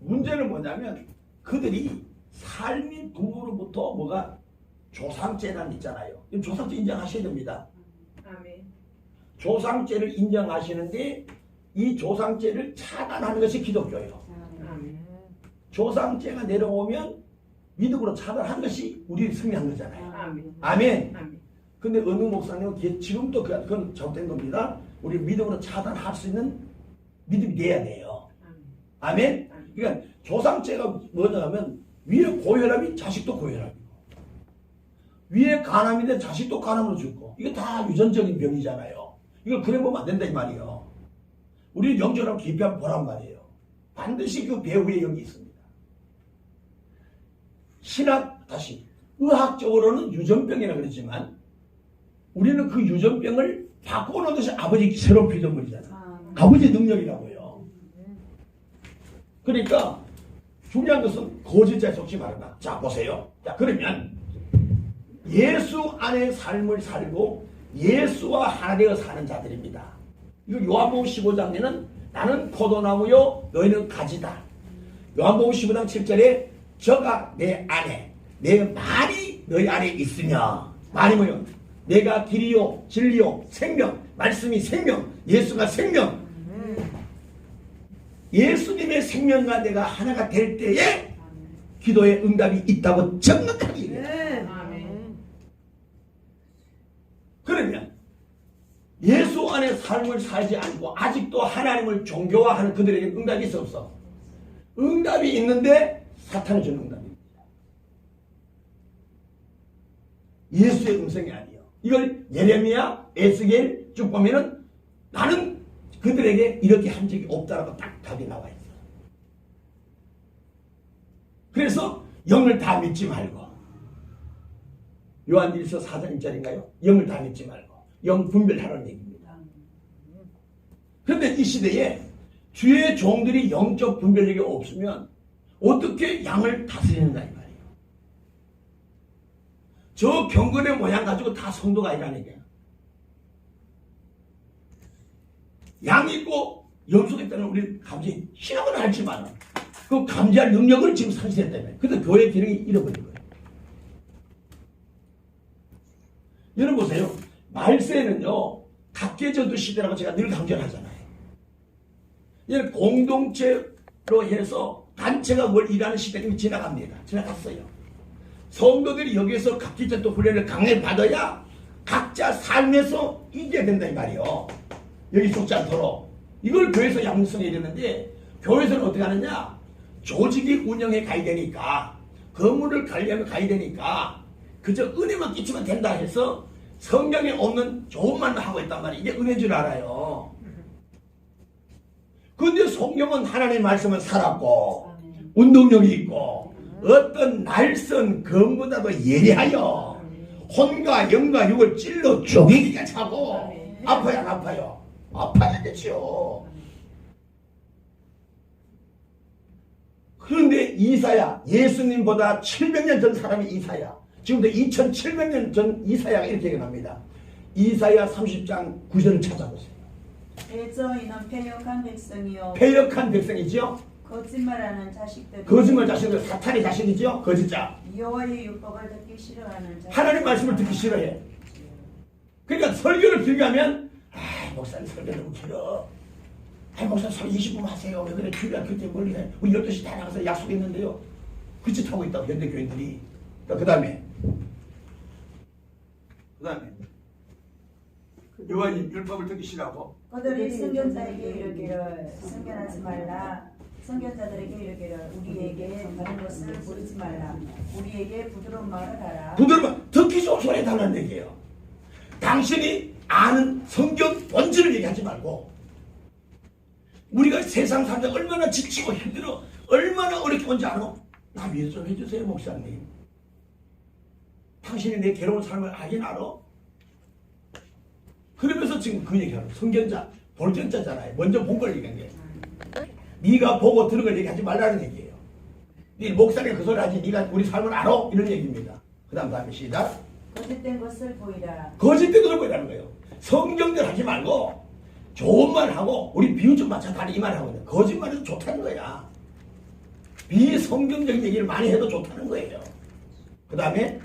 문제는 뭐냐면 그들이 삶이 부모로부터 뭐가 조상죄란 있잖아요. 조상죄 인정하셔야 됩니다. 아멘. 조상죄를 인정하시는데 이 조상죄를 차단하는 것이 기독교예요. 아멘. 조상죄가 내려오면 믿음으로 차단한 것이 우리 승리한 거잖아요. 아멘. 아멘. 아멘. 근데 어느 목사님은 지금도 그건 잘못된 겁니다. 우리 믿음으로 차단할 수 있는 믿음이 돼야 돼요. 아멘. 그러니까 조상죄가 뭐냐면 위에 고혈압이 자식도 고혈압이고 위에 간암인데 자식도 간암으로 죽고 이거 다 유전적인 병이잖아요. 이걸 그래 보면 안 된다 이 말이에요. 우리 영적으로 깊이 한번 보란 말이에요. 반드시 그 배후에 여기 있습니다. 다시 의학적으로는 유전병이라 그랬지만 우리는 그 유전병을 바꿔놓은 것이 아버지 새로운 피조물이잖아요. 아버지 능력이라고요. 그러니까 중요한 것은 거짓자에 속지 말아라. 자 보세요. 자 그러면 예수 안에 삶을 살고 예수와 하나 되어 사는 자들입니다. 이거 요한복음 15장에는 나는 포도나무요 너희는 가지다. 요한복음 15장 7절에 저가 내 안에 내 말이 너희 안에 있으며 말이 뭐요? 내가 길이요 진리요 생명 말씀이 생명 예수가 생명 예수님의 생명과 내가 하나가 될 때에 기도의 응답이 있다고 정확하게 얘기해요. 그러면 예수 안에 삶을 살지 않고 아직도 하나님을 종교화하는 그들에게 응답이 있어 없어? 응답이 있는데 사탄이 주는 응답입니다. 예수의 음성이 아니에요. 이걸 예레미야, 에스겔 쭉 보면은 나는 그들에게 이렇게 한 적이 없다라고 딱 답이 나와 있어요. 그래서 영을 다 믿지 말고 요한일서 4장 1절인가요? 영을 다 믿지 말고 영 분별하라는 얘기입니다. 그런데 이 시대에 주의 종들이 영적 분별력이 없으면 어떻게 양을 다스리는가 이 말이에요. 저 경건의 모양 가지고 다 성도가 아니라는 얘기야. 양이 있고 염소가 있다는 우리 감지 신학은 알지만 그 감지할 능력을 지금 상실했다며. 그래서 교회 기능이 잃어버린 거예요. 여러분 보세요. 말세는요 각계전도 시대라고 제가 늘 강조를 하잖아요. 이런 공동체로 해서 단체가 뭘 일하는 시대가 지나갑니다. 지나갔어요. 성도들이 여기에서 각계전도 훈련을 강하게 받아야 각자 삶에서 이겨야 된다 이 말이에요. 여기 속지 않도록. 이걸 교회에서 양성해야 되는데 교회에서는 어떻게 하느냐. 조직이 운영해 가야 되니까 건물을 관리하면 가야 되니까 그저 은혜만 끼치면 된다 해서 성경에 없는 좋은 말만 하고 있단 말이에요. 이게 은혜인 줄 알아요. 그런데 성경은 하나님의 말씀은 살았고 운동력이 있고 어떤 날선 검보다도 예리하여 혼과 영과 육을 찔러 쪼개기까지 하고 아파요 안 아파요? 아파야겠죠. 그런데 이사야 예수님보다 700년 전 사람이 이사야 지금도 2700년 전 이사야가 이렇게 얘기합니다. 이사야 30장 9절을 찾아보세요. 애저이는 패역한 백성이요 패역한 백성이죠. 거짓말하는 자식들 거짓말 자식들 사탄의 자식이죠. 거짓자. 여호와의 율법을 듣기 싫어하는 자식 하나님 말씀을 듣기 싫어해. 그러니까 설교를 길게 하면 목사님 설교 너무 길어. 목사님 설교 20분 하세요. 왜 그래 주일날 그때 멀리 해. 우리 12시 다 나가서 약속했는데요. 그 짓 하고 있다고 현대 교인들이. 그 다음에 그 다음에 요한이 율법을 듣기 싫어하고 그들이 선견자에게 이르기를 선견하지 말라. 선견자들에게 이르기를 우리에게 다른 것을 보이지 말라. 우리에게 부드러운 말을 하라. 부드러운 듣기 좋은 소리 해달라는 얘기예요. 당신이 아는 성경 본질을 얘기하지 말고 우리가 세상 살다 얼마나 지치고 힘들어 얼마나 어렵게 온지 알아? 나 위로 좀 해주세요 목사님. 당신이 내 괴로운 삶을 알긴 알아? 그러면서 지금 그 얘기하는 성견자 볼견자잖아요. 먼저 본 걸 얘기한 게 네가 보고 들은 걸 얘기하지 말라는 얘기예요. 네 목사님 그 소리 하지 네가 우리 삶을 알아? 이런 얘기입니다. 그 다음에 시작. 거짓된 것을 보이라. 거짓된 것을 보이라는 거예요. 성경대로 하지 말고 좋은 말 하고 우리 비유 좀 맞춰 다니 이 말 하거든요. 거짓말해도 좋다는 거야. 비성경적인 얘기를 많이 해도 좋다는 거예요. 그 다음에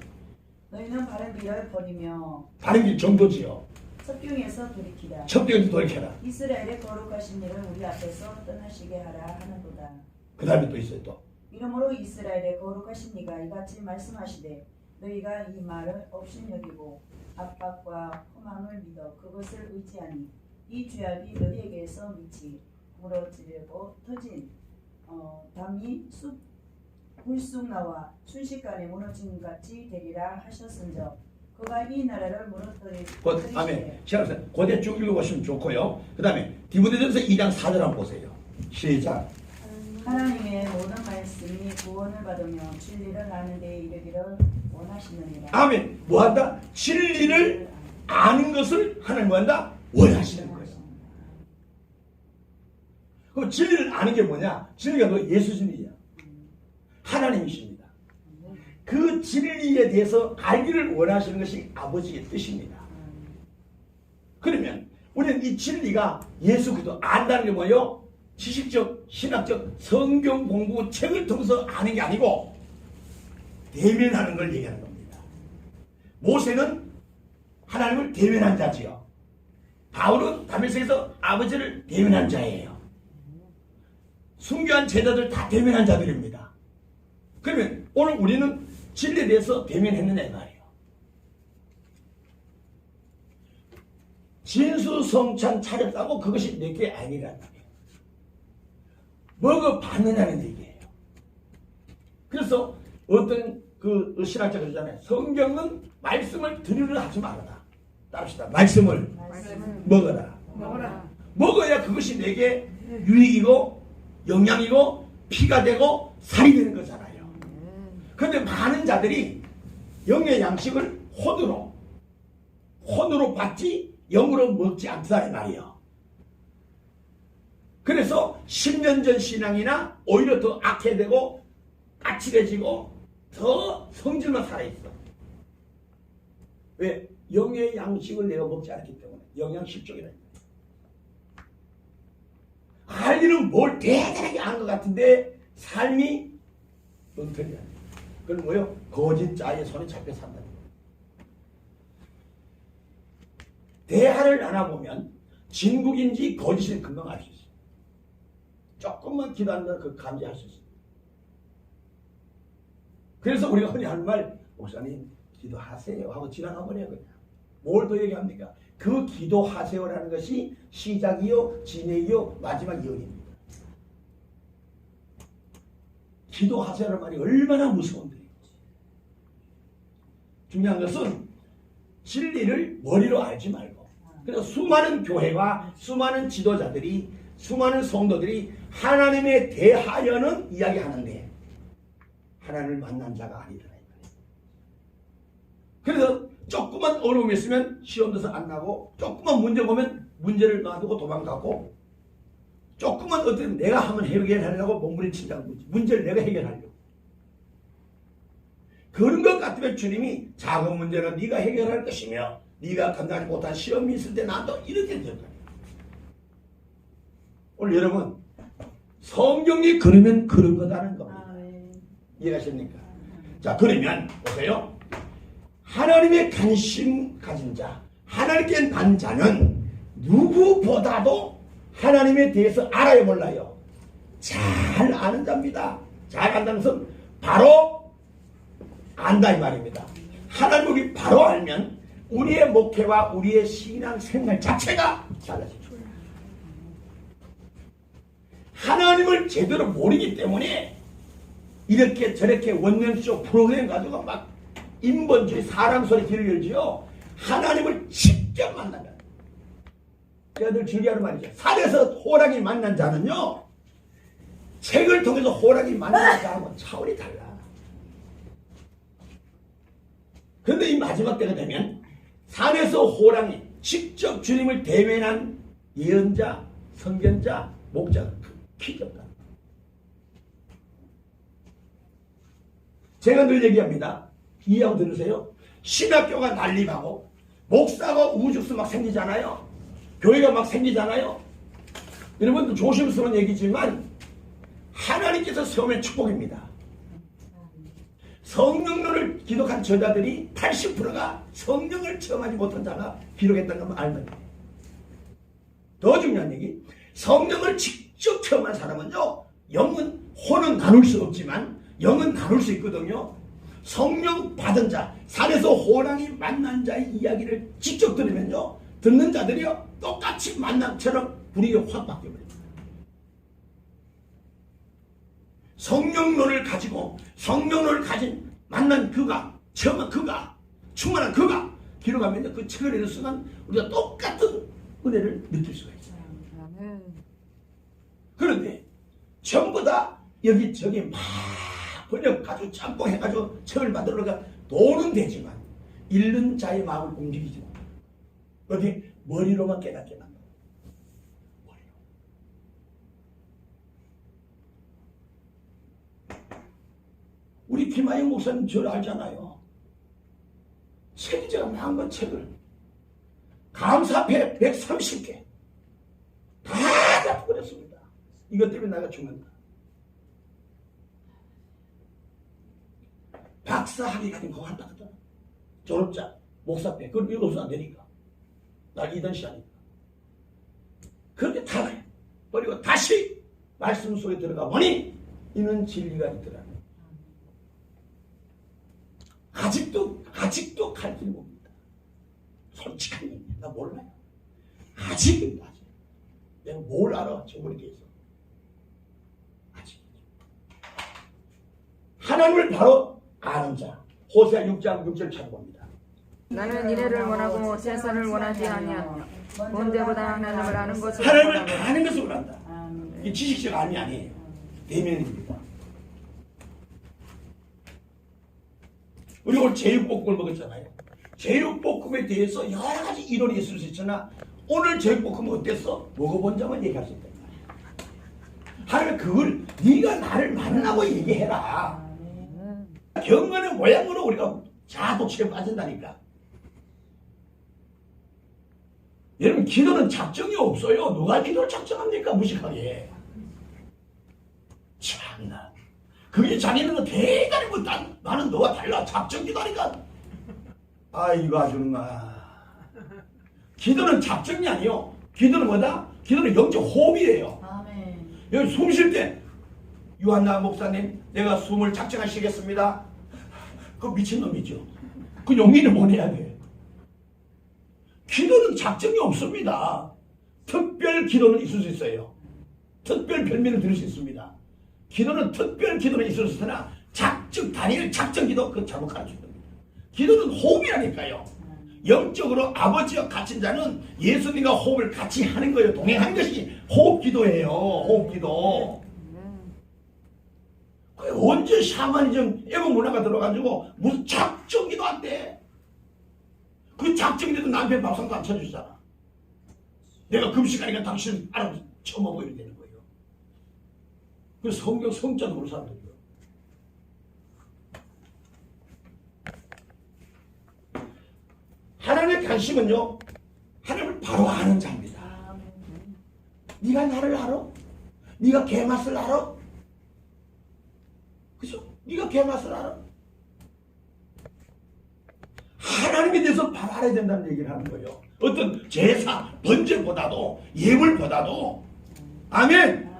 너희는 바른 길을 버리며 바른 길 정도지요. 섭경에서 돌이키라. 첩경에서 돌이켜라. 이스라엘의 거룩하신 일을 우리 앞에서 떠나시게 하라 하는도다. 그 다음에 또 있어요 또. 이러므로 이스라엘의 거룩하신 이가 이같이 말씀하시되 너희가 이 말을 업신여기고 압박과 허망을 믿어 그것을 의지하니 이 죄악이 너희에게서 미치 물어지려고 터진 담이 불쑥 나와 순식간에 무너진 같이 되리라 하셨은저 그가 이 나라를 그 다음에 시작해서 고대 쭉 읽어보시면 좋고요. 그 다음에 디모데전서 2장 4절 한번 보세요. 시작. 하나님의 모든 말씀이 구원을 받으며 진리를 아는 데에 이르기를 원하시느니라. 아멘. 뭐한다? 진리를 아는 것을 하나님 뭐한다? 원하시는 거예요. 그럼 진리를 아는 게 뭐냐? 진리가 그 예수 진리야. 하나님이십니다. 그 진리에 대해서 알기를 원하시는 것이 아버지의 뜻입니다. 그러면 우리는 이 진리가 예수 그리스도 안다는 게 뭐예요? 지식적, 신학적, 성경 공부 책을 통해서 아는 게 아니고 대면하는 걸 얘기하는 겁니다. 모세는 하나님을 대면한 자지요. 바울은 다메섹에서 아버지를 대면한 자예요. 순교한 제자들 다 대면한 자들입니다. 그러면 오늘 우리는 진리에 대해서 대면했느냐 이 말이에요. 진수성찬 차렸다고 그것이 내게 아니란 말이에요. 먹어봤느냐는 얘기예요. 그래서 어떤 그 신학자가 그러잖아요. 성경은 말씀을 들으려 하지 말아라. 따릅시다. 말씀을 먹어라. 먹어야 그것이 내게 유익이고 영양이고 피가 되고 살이 되는 거잖아요. 그런데 많은 자들이 영의 양식을 혼으로 받지 영으로 먹지 않다 이 말이에요. 그래서 10년 전 신앙이나 오히려 더 악해되고 까칠해지고 더 성질만 살아있어. 왜? 영의 양식을 내가 먹지 않기 때문에. 영양실족이라는 거예요. 알기는 뭘 대단하게 아는 것 같은데 삶이 엉터리야. 그건 뭐예요? 거짓 자의 손에 잡혀 산다는 거예요. 대화를 나눠보면 진국인지 거짓인지 금방 알 수 있어요. 조금만 기도한다면 그 감지할 수 있어요. 그래서 우리가 흔히 하는 말, 목사님 기도하세요 하고 지나가버려요. 그냥 뭘 더 얘기합니까? 그 기도하세요라는 것이 시작이요 진행이요 마지막 예언입니다. 기도하세요라는 말이 얼마나 무서운데. 중요한 것은 진리를 머리로 알지 말고, 그래서 수많은 교회와 수많은 지도자들이, 수많은 성도들이 하나님에 대하여는 이야기하는데 하나님을 만난 자가 아니더라. 그래서 조금만 어려움이 있으면 시험도 안 나고, 조금만 문제 보면 문제를 놔두고 도망가고, 조금만 어떤 내가 한번 해결하려고 몸부림친다는 거지. 문제를 내가 해결하려고. 그런 것 같으면 주님이 작은 문제는 네가 해결할 것이며 네가 감당하지 못한 시험이 있을 때 나도 이렇게 될 거야. 오늘 여러분 성경이 그러면 그런 거다는 겁니다. 이해가십니까? 자, 그러면 보세요. 하나님의 관심 가진 자, 하나님께 난 자는 누구보다도 하나님에 대해서 알아야 몰라요. 잘 아는 자입니다. 잘 안다는 것은 바로 안다 이 말입니다. 하나님을 우리 바로 알면 우리의 목회와 우리의 신앙 생활 자체가 달라집니다. 하나님을 제대로 모르기 때문에 이렇게 저렇게 원념쇼 프로그램 가지고 막 인본주의 사람 소리 귀를 열지요. 하나님을 직접 만나면 제가 늘 즐겨하는 말이죠. 산에서 호랑이 만난 자는요, 책을 통해서 호랑이 만난 자하고 차원이 달라. 그런데 이 마지막 때가 되면 산에서 호랑이 직접 주님을 대면한 예언자, 선견자, 목자가 피졌다. 제가 늘 얘기합니다. 이해하고 들으세요. 신학교가 난립하고 목사가 우주스 막 생기잖아요. 교회가 막 생기잖아요. 여러분 조심스러운 얘기지만 하나님께서 세우면 축복입니다. 성령론을 기록한 저자들이 80%가 성령을 체험하지 못한 자가 기록했다는 걸 알면 돼요. 더 중요한 얘기, 성령을 직접 체험한 사람은요, 혼은 나눌 수 없지만 영은 나눌 수 있거든요. 성령 받은 자, 산에서 호랑이 만난 자의 이야기를 직접 들으면요, 듣는 자들이요 똑같이 만남처럼 분위기가 확 바뀌어버립니다. 성령론을 가지고 성령론을 가진 만난 그가, 체험한 그가, 충만한 그가 기록하면 그 책을 읽는 순간 우리가 똑같은 은혜를 느낄 수가 있어요. 그런데 전부 다 여기저기 막 번역가지고 짬뽕해가지고 책을 만들어가 돈은 되지만 읽는 자의 마음을 움직이지 못해요. 어디 머리로만 깨닫게 만들어요. 머리로. 우리 김하영 목사님 저를 알잖아요. 책이 제가 나온 책을 감사패 130개 다 잡아버렸습니다. 이것 때문에 내가 죽는다. 박사학위 같은 거 한다 하더라. 졸업자, 목사패 그걸 읽어서는 안 되니까. 날 이던 시간이니까. 그렇게 다 버리고 다시 말씀 속에 들어가 보니 이는 진리가 있더라. 아직도 갈 길 봅니다. 솔직한 얘기야. 나 몰라요. 아직입니다. 아직. 내가 뭘 알아? 저번에 대해서. 아직. 하나님을 바로 아는 자. 호세아 6장 6절 찾아봅니다. 나는 이래를 원하고 제사를 원하지 아니하노라. 본때보다 하나님을 아는 것을 하나님을 원하노라. 아는 것을 원한다. 이 지식적 암이 아니에요. 내면입니다. 우리 오늘 제육볶음을 먹었잖아요. 제육볶음에 대해서 여러 가지 이론이 있을 수 있으나 오늘 제육볶음 어땠어? 먹어본 자만 얘기할 수 있다. 하나님 그걸 네가 나를 만나고 얘기해라. 경건의 모양으로 우리가 자독식에 빠진다니까. 여러분 기도는 작정이 없어요. 누가 기도를 작정합니까? 무식하게. 참나. 그게 자기는 대단히 뭐 나는 너와 달라. 작정 기도하니까. 아이고 아주 나. 기도는 작정이 아니요. 기도는 뭐다? 기도는 영적 호흡이에요. 아멘. 여기 숨 쉴 때 유한나 목사님 내가 숨을 작정하시겠습니다. 그 미친놈이죠. 그 용기를 보내야 돼. 기도는 작정이 없습니다. 특별 기도는 있을 수 있어요. 특별 별명을 들을 수 있습니다. 기도는 특별 기도는 있을 수 있으나 단일 작정 기도 그건 잘못 가르친 겁니다. 기도는 호흡이라니까요. 영적으로 아버지와 갇힌 자는 예수님과 호흡을 같이 하는 거예요. 동행하는 것이 호흡 기도예요. 호흡 기도. 언제 샤머니즘 애국 문화가 들어가지고 무슨 작정 기도 안 돼. 그 작정 기도도 남편 밥상도 안 쳐주잖아. 내가 금식하니까 당신 알아서 처먹어 이렇게 되는 거예요. 그 성경 성자도 모르는 사람들이요. 하나님의 관심은요, 하나님을 바로 아는 자입니다. 네가 나를 알아? 네가 개맛을 알아? 그죠? 네가 개맛을 알아? 하나님에 대해서 바로 알아야 된다는 얘기를 하는 거예요. 어떤 제사, 번제보다도 예물보다도 아멘.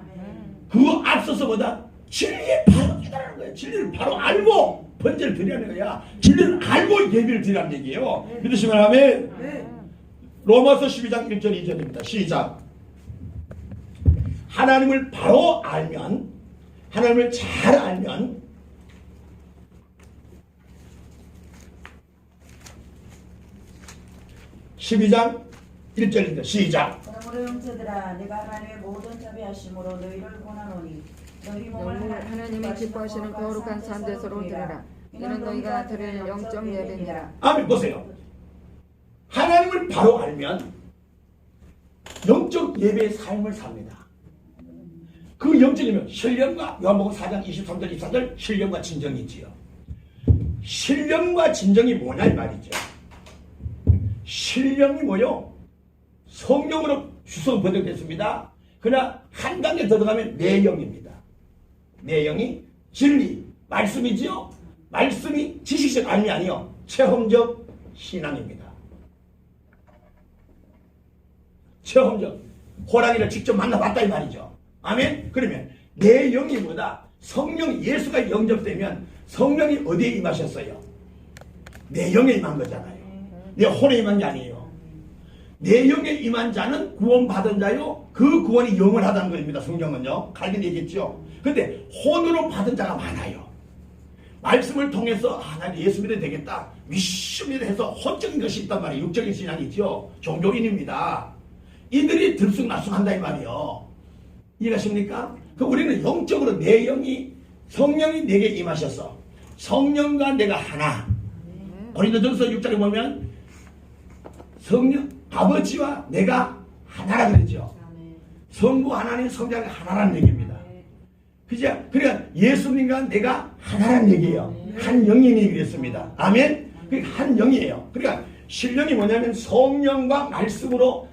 그거 앞서서보다 진리의 바로 깨달음을 아는 거야. 진리를 바로 알고 번제를 드리라는 거야. 진리를 알고 예배를 드리라는 얘기예요. 믿으시면 하면 네. 로마서 12장 1절 2절입니다. 시작. 하나님을 바로 알면, 하나님을 잘 알면 12장 1절입니다. 시작. 그러므로 형제들아 내가 하나님의 모든 자비하심으로 너희를 권하노니 너희 몸을 하나님이 기뻐하시는 거룩한 산대서로 드리라. 이는 너희가 드릴 영적 예배니라. 아멘. 보세요. 하나님을 바로 알면 영적 예배의 삶을 삽니다. 그 영적이면 신령과 요한복음 4장 23절 24절 신령과 진정이지요. 신령과 진정이 뭐냐 이 말이죠. 신령이 뭐요? 성령으로 주석 번역됐습니다. 그러나 한 단계 더 들어가면 내영입니다. 내영이 진리, 말씀이지요. 말씀이 지식적 알미 아니요. 체험적 신앙입니다. 체험적. 호랑이를 직접 만나봤다 이 말이죠. 아멘? 그러면 내 영이 뭐다? 성령 예수가 영접되면 성령이 어디에 임하셨어요? 내 영에 임한 거잖아요. 내 혼에 임한 게 아니에요. 내 영에 임한 자는 구원받은 자요. 그 구원이 영원하다는 겁니다. 성경은요. 갈긴 얘기했죠. 근데 혼으로 받은 자가 많아요. 말씀을 통해서 난 예수 믿어야 되겠다. 믿습니다 해서 혼적인 것이 있단 말이에요. 육적인 신앙이 있죠. 종교인입니다. 이들이 들쑥날쑥한다 이 말이에요. 이해가십니까? 그 우리는 영적으로 내 영이 성령이 내게 임하셔서 성령과 내가 하나. 고린도전서 6장에 보면 성령 아버지와 내가 하나라 그랬죠. 성부 하나님 성자 하나라는 얘기입니다. 그죠? 그러니까 예수님과 내가 하나라는 얘기예요. 한 영이니 그랬습니다. 아멘. 그러니까 한 영이에요. 그러니까 신령이 뭐냐면 성령과 말씀으로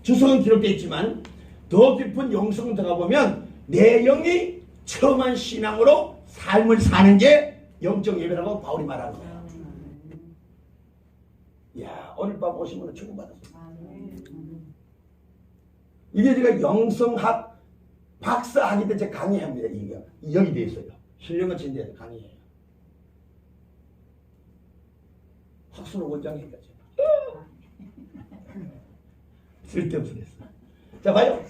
주석은 기록되어 있지만 더 깊은 영성을 들어가 보면 내 영이 처음한 신앙으로 삶을 사는 게 영적 예배라고 바울이 말하는 거예요. 야, 오늘 밤 오신 분은 축복받았습니다. 이게 제가 영성학 박사학위 때 제가 강의합니다. 이게 여기 돼 있어요. 신령과 진리에서 강의해요. 학술은 원장이니까 제가. 쓸데없어. 자, 봐요.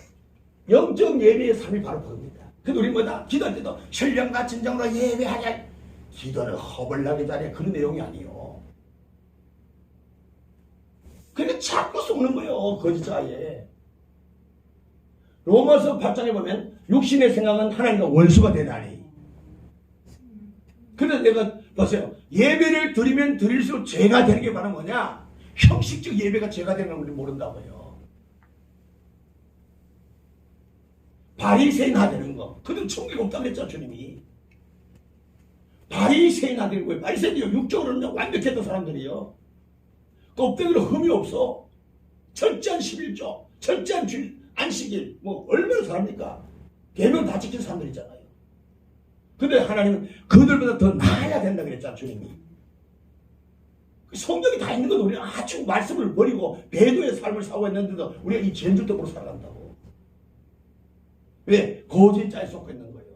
영적 예배의 삶이 바로 그겁니다. 근데 우리 뭐다? 기도할 때도 신령과 진정으로 예배하냐. 기도는 허벌나게 잘해. 그런 내용이 아니에요. 그러니까 자꾸 속는 거예요. 거짓자에. 로마서 8장에 보면 육신의 생각은 하나님과 원수가 되나니. 그래서 내가 보세요. 예배를 드리면 드릴수록 죄가 되는 게 바로 뭐냐? 형식적 예배가 죄가 되는 걸 우리 모른다고요. 바리새인화 되는 거. 그들은 천국에 없다고 그랬죠, 주님이. 바리새인화 되는 거예요. 바리새인이요. 육적으로는 완벽했던 사람들이요. 껍데기로 흠이 없어. 철저한 11조, 철저한 안식일, 뭐 얼마나 사람입니까? 계명 다 지킨 사람들이잖아요. 근데 하나님은 그들보다 더 나아야 된다 그랬잖아, 주님이. 성경이 다 있는 건 우리가 아주 말씀을 버리고 배도의 삶을 사고 있는데도 우리가 이 전줄적으로 살아간다고. 왜? 거짓자에 속해 있는 거예요.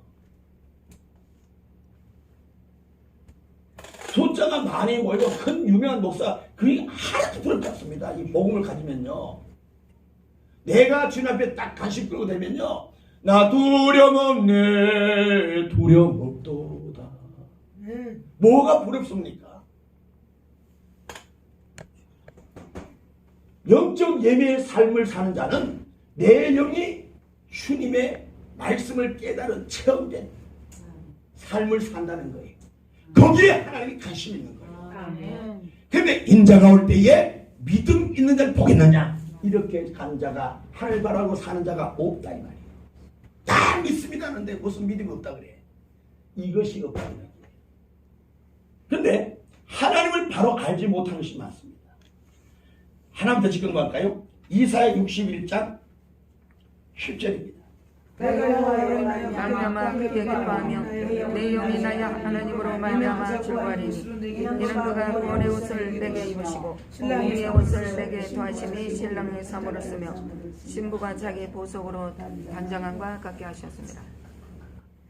숫자가 많이 모이고 큰 유명한 목사 그게 하나도 부럽지 않습니다. 이 복음을 가지면요. 내가 주님 앞에 딱 간식 끌고 되면요. 나 두려움 없네. 두려움 없도다. 뭐가 부럽습니까? 영적 예배의 삶을 사는 자는 내 영이 주님의 말씀을 깨달은 체험된 삶을 산다는 거예요. 거기에 하나님이 관심 있는 거예요. 그런데 인자가 올 때에 믿음 있는 자를 보겠느냐? 이렇게 간 자가 하늘 바라고 사는 자가 없다 이 말이에요. 다 믿습니다 하는데 무슨 믿음이 없다 그래. 이것이 없다는 거예요. 그런데 하나님을 바로 알지 못하는 것이 많습니다. 하나만 더 짚은 거 할까요? 이사야 61장 10절입니다. 말미암아 그에게 기뻐하며 내 영이 나의 하나님으로 말미암아 즐거워하리니 이는 그가 구원의 옷을 내게 입으시고 공의의 옷을 내게 더하심이 신랑의 사모를 쓰며 신부가 자기 보석으로 단장함과 같게 하셨습니다.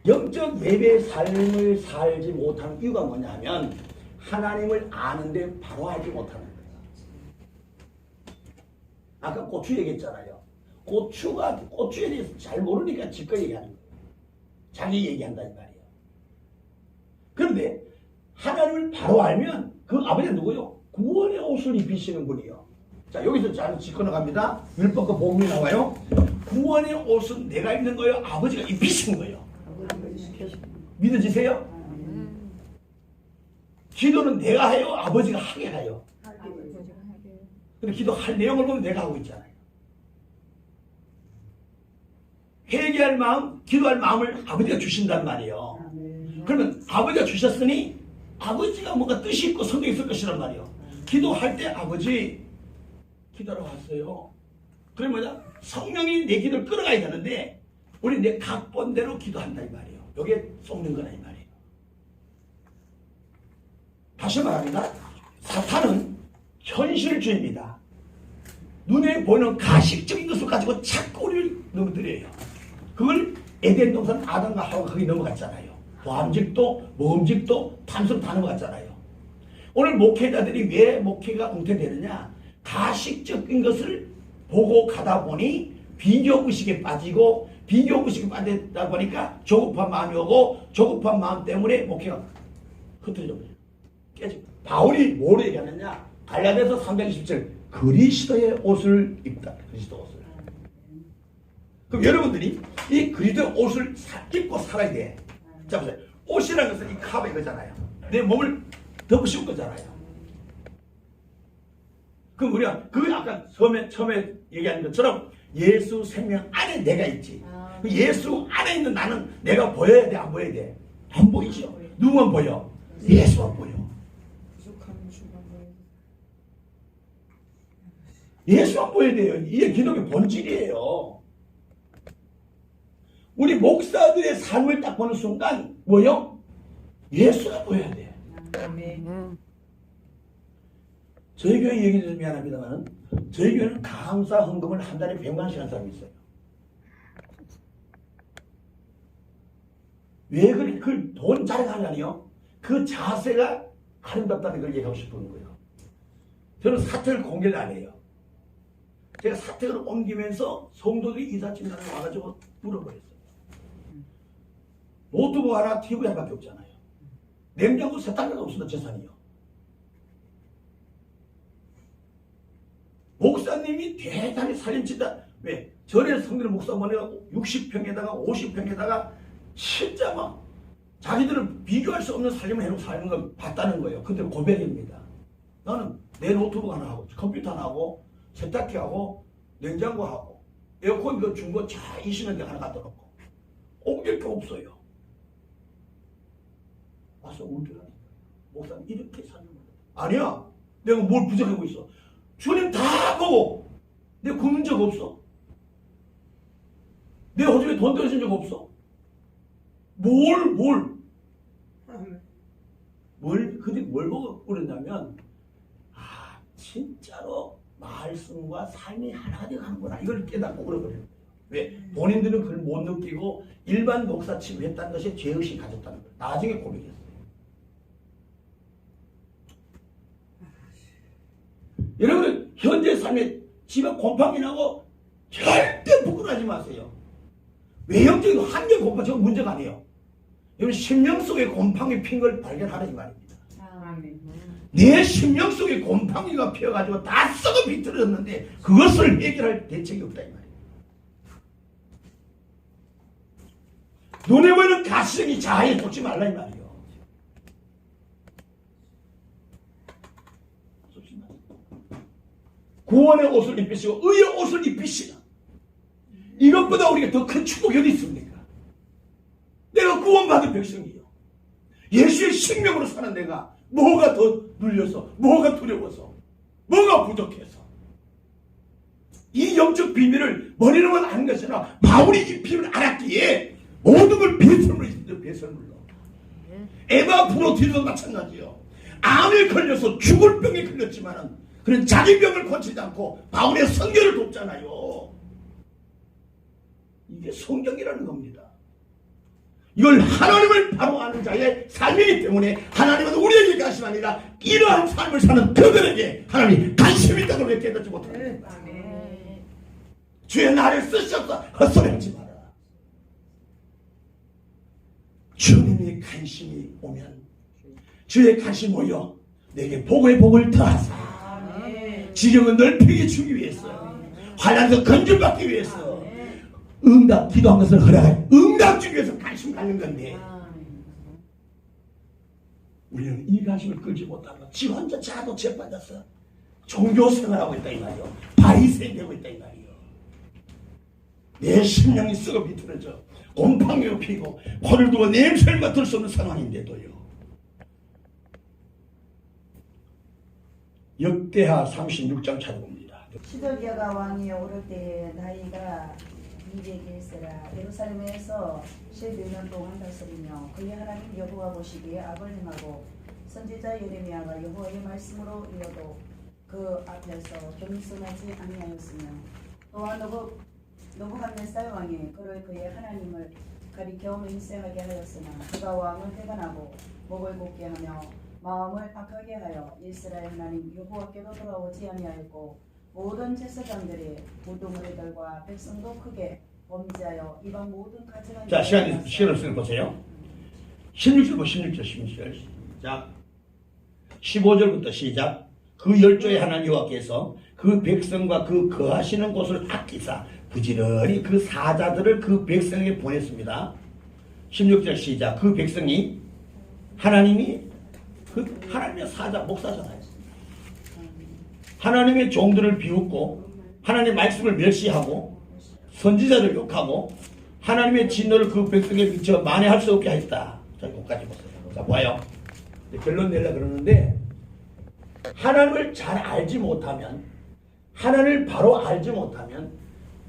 영적 예배의 삶을 살지 못하는 이유가 뭐냐면 하나님을 아는데 바로 알지 못하는 거예요. 아까 고추 얘기했잖아요. 고추에 대해서 잘 모르니까 지껏 얘기하는 거예요. 자기 얘기한다 이 말이에요. 그런데 하나님을 바로 알면 그 아버지가 누구요? 구원의 옷을 입히시는 분이요. 자, 여기서 잘 짚고 나갑니다. 율법과 복음이 나와요. 구원의 옷은 내가 입는 거예요? 아버지가 입히신 거예요? 믿어지세요? 기도는 내가 해요? 아버지가 하게 해요? 근데 기도할 내용을 보면 내가 하고 있잖아요. 회개할 마음, 기도할 마음을 아버지가 주신단 말이에요. 그러면 아버지가 주셨으니 아버지가 뭔가 뜻이 있고 성격이 있을 것이란 말이에요. 기도할 때 아버지 기도하러 왔어요. 그래 뭐냐? 성령이 내 기도를 끌어가야 되는데 우리 내 각본대로 기도한다 이 말이에요. 여기에 쏟는 거다 이 말이에요. 다시 말합니다. 사탄은 현실주의입니다. 눈에 보이는 가식적인 것을 가지고 자꾸 우리를 넘어뜨려요. 그걸 에덴 동산 아담과 하와가 거기 넘어갔잖아요. 보암직도 모음직도 탐스럽 다 넘어갔잖아요. 오늘 목회자들이 왜 목회가 엉터되느냐? 가식적인 것을 보고 가다 보니 비교의식에 빠지고 비교의식에 빠지다 보니까 조급한 마음이 오고 조급한 마음 때문에 목회가 흩어져 버려요. 깨지고. 바울이 뭐로 얘기하느냐? 갈라디아서 320절 그리스도의 옷을 입다. 그리스도 옷을. 그럼 여러분들이 이 그리스도의 옷을 입고 살아야 돼. 자 보세요. 옷이라는 것은 이 카바 이거잖아요. 내 몸을 덮으실 거잖아요. 그럼 우리가 그 아까 처음에 얘기한 것처럼 예수 생명 안에 내가 있지. 그 예수 안에 있는 나는 내가 보여야 돼, 안 보여야 돼? 안 보이죠. 누구만 보여? 예수만 보여. 예수만 보여야 돼요. 이게 기독의 본질이에요. 우리 목사들의 삶을 딱 보는 순간 뭐요? 예수가 보여야 돼. 저희 교회 얘기 좀 미안합니다만 저희 교회는 감사 헌금을 한 달에 100만 원씩 하는 사람이 있어요. 왜 그걸 돈 자랑하냐니요? 그 자세가 아름답다는 걸 얘기하고 싶은 거예요. 저는 사택을 공개를 안 해요. 제가 사택을 옮기면서 성도들이 이삿짐단에 와가지고 물어버렸어요. 노트북 하나, TV 하나밖에 없잖아요. 냉장고 세탁기가 없어도 재산이요. 목사님이 대단히 살림치다. 왜? 절에 성전의 목사님은 60평에다가 50평에다가 진짜 막 자기들은 비교할 수 없는 살림을 해놓고 사는 걸 봤다는 거예요. 근데 고백입니다. 나는 내 노트북 하나 하고 컴퓨터 하나 하고 세탁기하고 냉장고하고 에어컨 그 중고 차 20년 대 하나 갖다 놓고 옮길 게 없어요. 와서 울더라니까. 목사님 이렇게 사는 거야. 아니야. 내가 뭘 부족하고 있어. 주님 다 보고 내가 굶은 적 없어. 내 호주에 돈 떨어진 적 없어. 근데 뭘 보고 그러냐면 진짜로 말씀과 삶이 하나가 되어가는구나. 이걸 깨닫고 그러버려요. 왜? 본인들은 그걸 못 느끼고 일반 목사 취급을 했다는 것이 죄의식이 가졌다는 거예요. 나중에 고백했어요. 여러분 현재 삶에 집에 곰팡이 나고 절대 부끄러워하지 마세요. 외형적인 환경 곰팡이 저건 문제가 아니에요. 여러분 심령 속에 곰팡이 핀 걸 발견하라 이 말입니다. 내 심령 속에 곰팡이가 피어가지고 다 썩어 비틀어졌는데 그것을 해결할 대책이 없다 이 말이에요. 눈에 보이는 가시적인 자아에 쫓지 말라 이 말이에요. 구원의 옷을 입히시고 의의 옷을 입히시라. 이것보다 우리가 더 큰 축복이 어디 있습니까? 내가 구원받은 백성이요. 예수의 생명으로 사는 내가 뭐가 더 눌려서, 뭐가 두려워서, 뭐가 부족해서 이 영적 비밀을 머리로만 아는 것이 아니라 바울이 이 비밀을 알았기에 모든 걸 배설물로 있습니다. 배설물로. 에바 프로티도 마찬가지요. 암에 걸려서 죽을 병에 걸렸지만은 그런 자기 병을 고치지 않고 바울의 성결을 돕잖아요. 이게 성경이라는 겁니다. 이걸 하나님을 바로 아는 자의 삶이기 때문에 하나님은 우리에게 관심이 아니라 이러한 삶을 사는 그들에게 하나님이 관심이 있다는 걸 깨닫지 못합니다. 주의 나를 쓰셨다 헛소리하지 마라. 주님의 관심이 오면 주의 관심이 모여 내게 복의 복을 더하사 지경은 넓히게 주기 위해서 환난에서 건져받기 위해서 응답 기도한 것을 허락해 응답 주기 위해서 관심 갖는 건데 우리는 이 관심을 끌지 못하고 지 혼자 자도 재빠졌어. 종교 생활하고 있다 이 말이요. 바리새인 되고 있다 이 말이요. 내 심령이 썩어 비틀어져 곰팡이가 피고 코를 두고 냄새를 맡을 수 없는 상황인데도요. 역대하 36장 찾아봅니다. 시드기야가 왕이 오를 때에 나이가 201세라 예루살렘에서 12년 동안 다스리며 그의 하나님 여호와 보시기에 악을 행하고 선지자 예레미야가 여호와의 말씀으로 이어도 그 앞에서 겸손하지 아니하였으며 또한 느부갓네살 왕이 그를 그의 하나님을 가리켜 맹세하게 하였으나 그가 왕을 해관하고 목을 곧게 하며 마음을 악하게 하여 이스라엘 하나님 여호와께로 돌아오지 아니하였고 모든 제사장들이 우두머리들과 백성도 크게 범죄하여 이방 모든 가증한 자 시간 없으니까 보세요. 16절 16절 시작 15절부터 시작. 그 열조의 하나님 여호와께서 그 백성과 그 거하시는 곳을 아끼사 부지런히 그 사자들을 그 백성에게 보냈습니다. 16절 시작. 그 백성이 하나님이 그 하나님의 사자 목사잖아요. 하나님의 종들을 비웃고 하나님의 말씀을 멸시하고 선지자를 욕하고 하나님의 진노를 그 백성에 미쳐 만회할 수 없게 하였다. 자, 여기까지 보세요. 자, 뭐예요? 결론 내려고 그러는데 하나님을 잘 알지 못하면 하나님을 바로 알지 못하면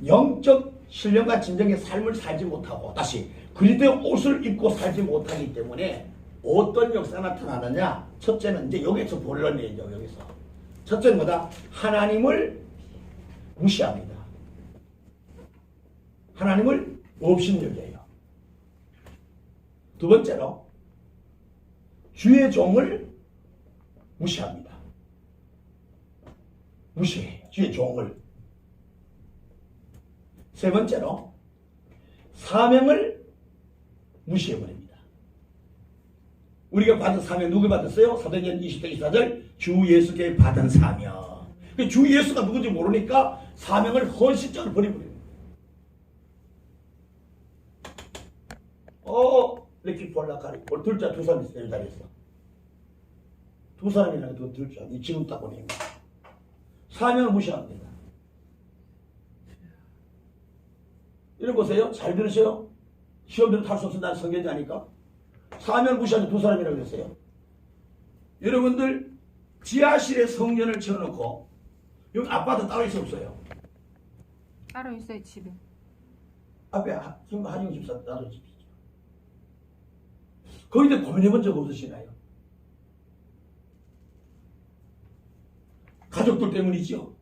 영적 신령과 진정의 삶을 살지 못하고 다시 그리스도의 옷을 입고 살지 못하기 때문에 어떤 역사가 나타나느냐? 첫째는 이제 여기서 본론이죠. 여기서 첫째는 뭐다? 하나님을 무시합니다. 하나님을 업신여겨요. 두 번째로 주의 종을 무시합니다. 무시해. 주의 종을. 세 번째로 사명을 무시해버립니다. 우리가 받은 사명 누구 받았어요? 사도행전 20장 24절 주 예수께 받은 사명. 주 예수가 누군지 모르니까 사명을 헌신적으로 버려버립니다. 이렇게 볼라카리 둘째 두 사람이 있어요. 자리에서 두 사람이랑 그 둘째 지금 딱 보니 사명을 무시합니다. 이래 보세요. 잘 들으세요. 시험대로 탈 수 없어. 난 성경자니까. 사명을 무시하는 두 사람이라고 그랬어요. 여러분들 지하실에 성전을 지어놓고 여기 아파트 따로 있어 없어요? 따로 있어요 집에. 앞에 지금 한영 집사 따로 있죠. 거기다 고민해본 적 없으시나요? 가족들 때문이죠.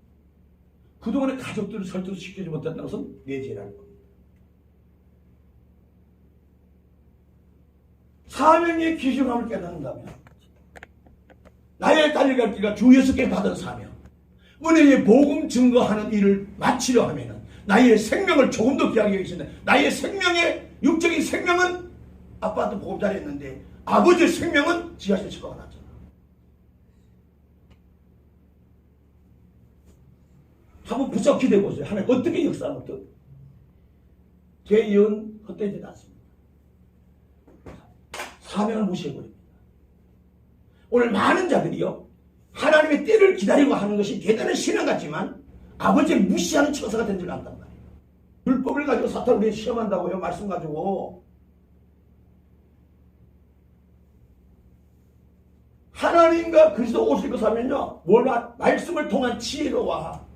그동안에 가족들을 설득시키지 못했다는 것은 내재라는 겁니다. 사명의 귀중함을 깨닫는다면 나의 달려갈 길과 주 예수께 받은 사명, 은혜의 복음 증거하는 일을 마치려 하면은 나의 생명을 조금 더 귀하게 여기신다. 나의 생명의 육적인 생명은 아빠도 복음 잘했는데 아버지의 생명은 지하실 치과가 났잖아. 한번 부쩍 기대해 보세요. 하나님 어떻게 역사하면 어떻게? 제 예언 헛되지 않습니다. 사명을 무시해버립니다. 오늘 많은 자들이요 하나님의 때를 기다리고 하는 것이 대단한 신앙 같지만 아버지를 무시하는 처사가 된 줄 안단 말이에요. 율법을 가지고 사탄을 왜 시험한다고요? 말씀 가지고. 하나님과 그리스도 옷을 입고 살면요 말씀을 통한 지혜로 와.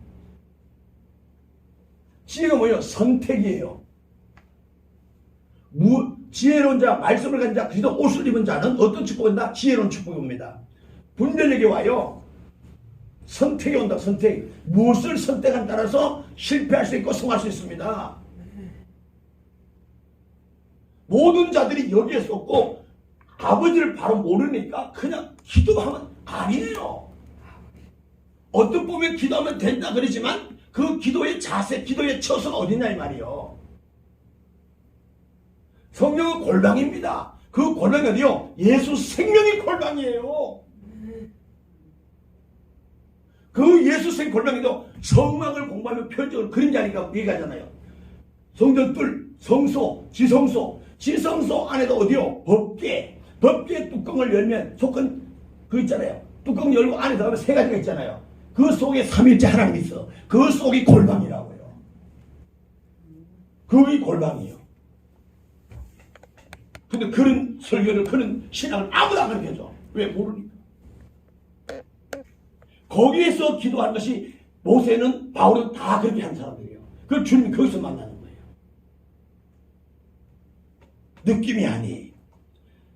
지혜가 뭐예요? 선택이에요. 지혜로운 자, 말씀을 가진 자, 그리스도 옷을 입은 자는 어떤 축복이 온다? 지혜로운 축복이 옵니다. 분별력이 와요. 선택이 온다. 선택. 무엇을 선택한 따라서 실패할 수 있고 성할 수 있습니다. 모든 자들이 여기에 쏟고 아버지를 바로 모르니까 그냥 기도하면 아니에요. 어떤 보면 기도하면 된다 그러지만 그 기도의 자세, 기도의 처소는 어디냐 이 말이요. 성령은 골방입니다. 그 골방이 어디요? 예수 생명의 골방이에요. 그 예수 생 골방에도 성막을 공부하면 표적을 그림자니까 얘기하잖아요. 성전뜰, 성소, 지성소, 지성소 안에도 어디요? 법궤. 법궤 뚜껑을 열면 속은 그 있잖아요. 뚜껑 열고 안에 들어가면 세 가지가 있잖아요. 그 속에 삼일째 하나님이 있어. 그 속이 골방이라고요. 그게 골방이에요. 근데 그런 설교를, 그런 신앙을 아무도 안 가르쳐줘. 왜? 모르니까. 거기에서 기도한 것이 모세는, 바울은 다 그렇게 한 사람들이에요. 그걸 주님 거기서 만나는 거예요. 느낌이 아니에요.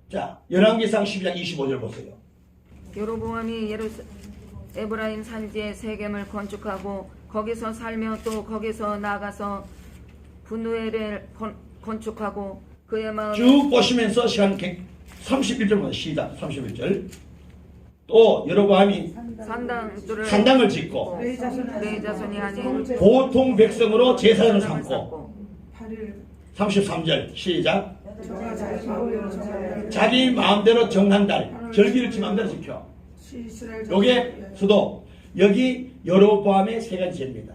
자, 열왕기상 12장 25절 보세요. 여로보암이 에브라임 산지에 세겜을 건축하고 거기서 살며 또 거기서 나가서 분누엘을 건축하고 그의 마음에 쭉 보시면서 시간 31절부터 시작. 31절. 또 여로보암이 산당을 짓고 내 자손이 아닌 보통 백성으로 제사장을 삼고 33절 시작. 자기 마음대로 정한 달 절기를 지 마음대로 지켜. 요게 수도. 여기 여로보암의 세 가지 죄입니다.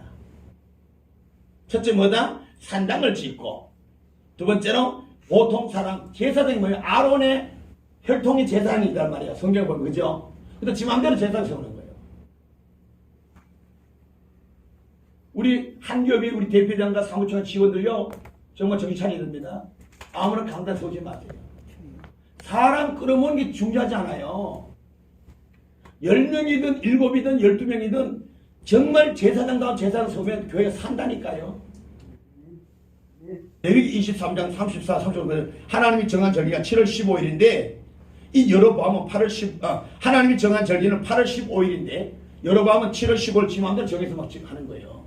첫째 뭐다? 산당을 짓고, 두 번째로 보통 사람 제사장이 뭐예요? 아론의 혈통이 제사장이란 말이에요. 성경 보면 그죠? 근데 지 마음대로 제사를 세우는 거예요. 우리 한겹이 우리 대표장과 사무총회 직원들요 정말 정신 차려야 됩니다. 아무나 강단 세우지 마세요. 사람 끌어모으는 게 중요하지 않아요. 10명이든 7이든 12명이든 정말 제사장다운 제사를 세우면 교회가 산다니까요. 레위기 23장 34, 35절 하나님이 정한 절기가 7월 15일인데 이 여로보암은 하나님이 정한 절기는 8월 15일인데 여로보암은 7월 15일 지 마음대로 정해서 막 하는 거예요.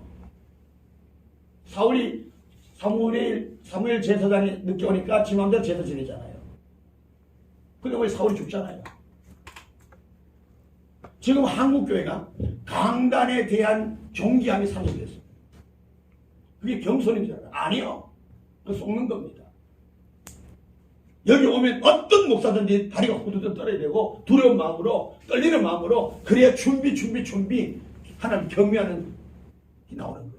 사무엘 제사장이 늦게 오니까 지 마음대로 제사 지내잖아요. 근데 왜 사울이 죽잖아요. 지금 한국교회가 강단에 대한 존귀함이 상실됐어요. 그게 겸손인 줄 알아요. 아니요. 그거 속는 겁니다. 여기 오면 어떤 목사든지 다리가 후두둑 떨어야 되고 두려운 마음으로 떨리는 마음으로 그래야 준비 하나님 경외하는 게 나오는 거예요.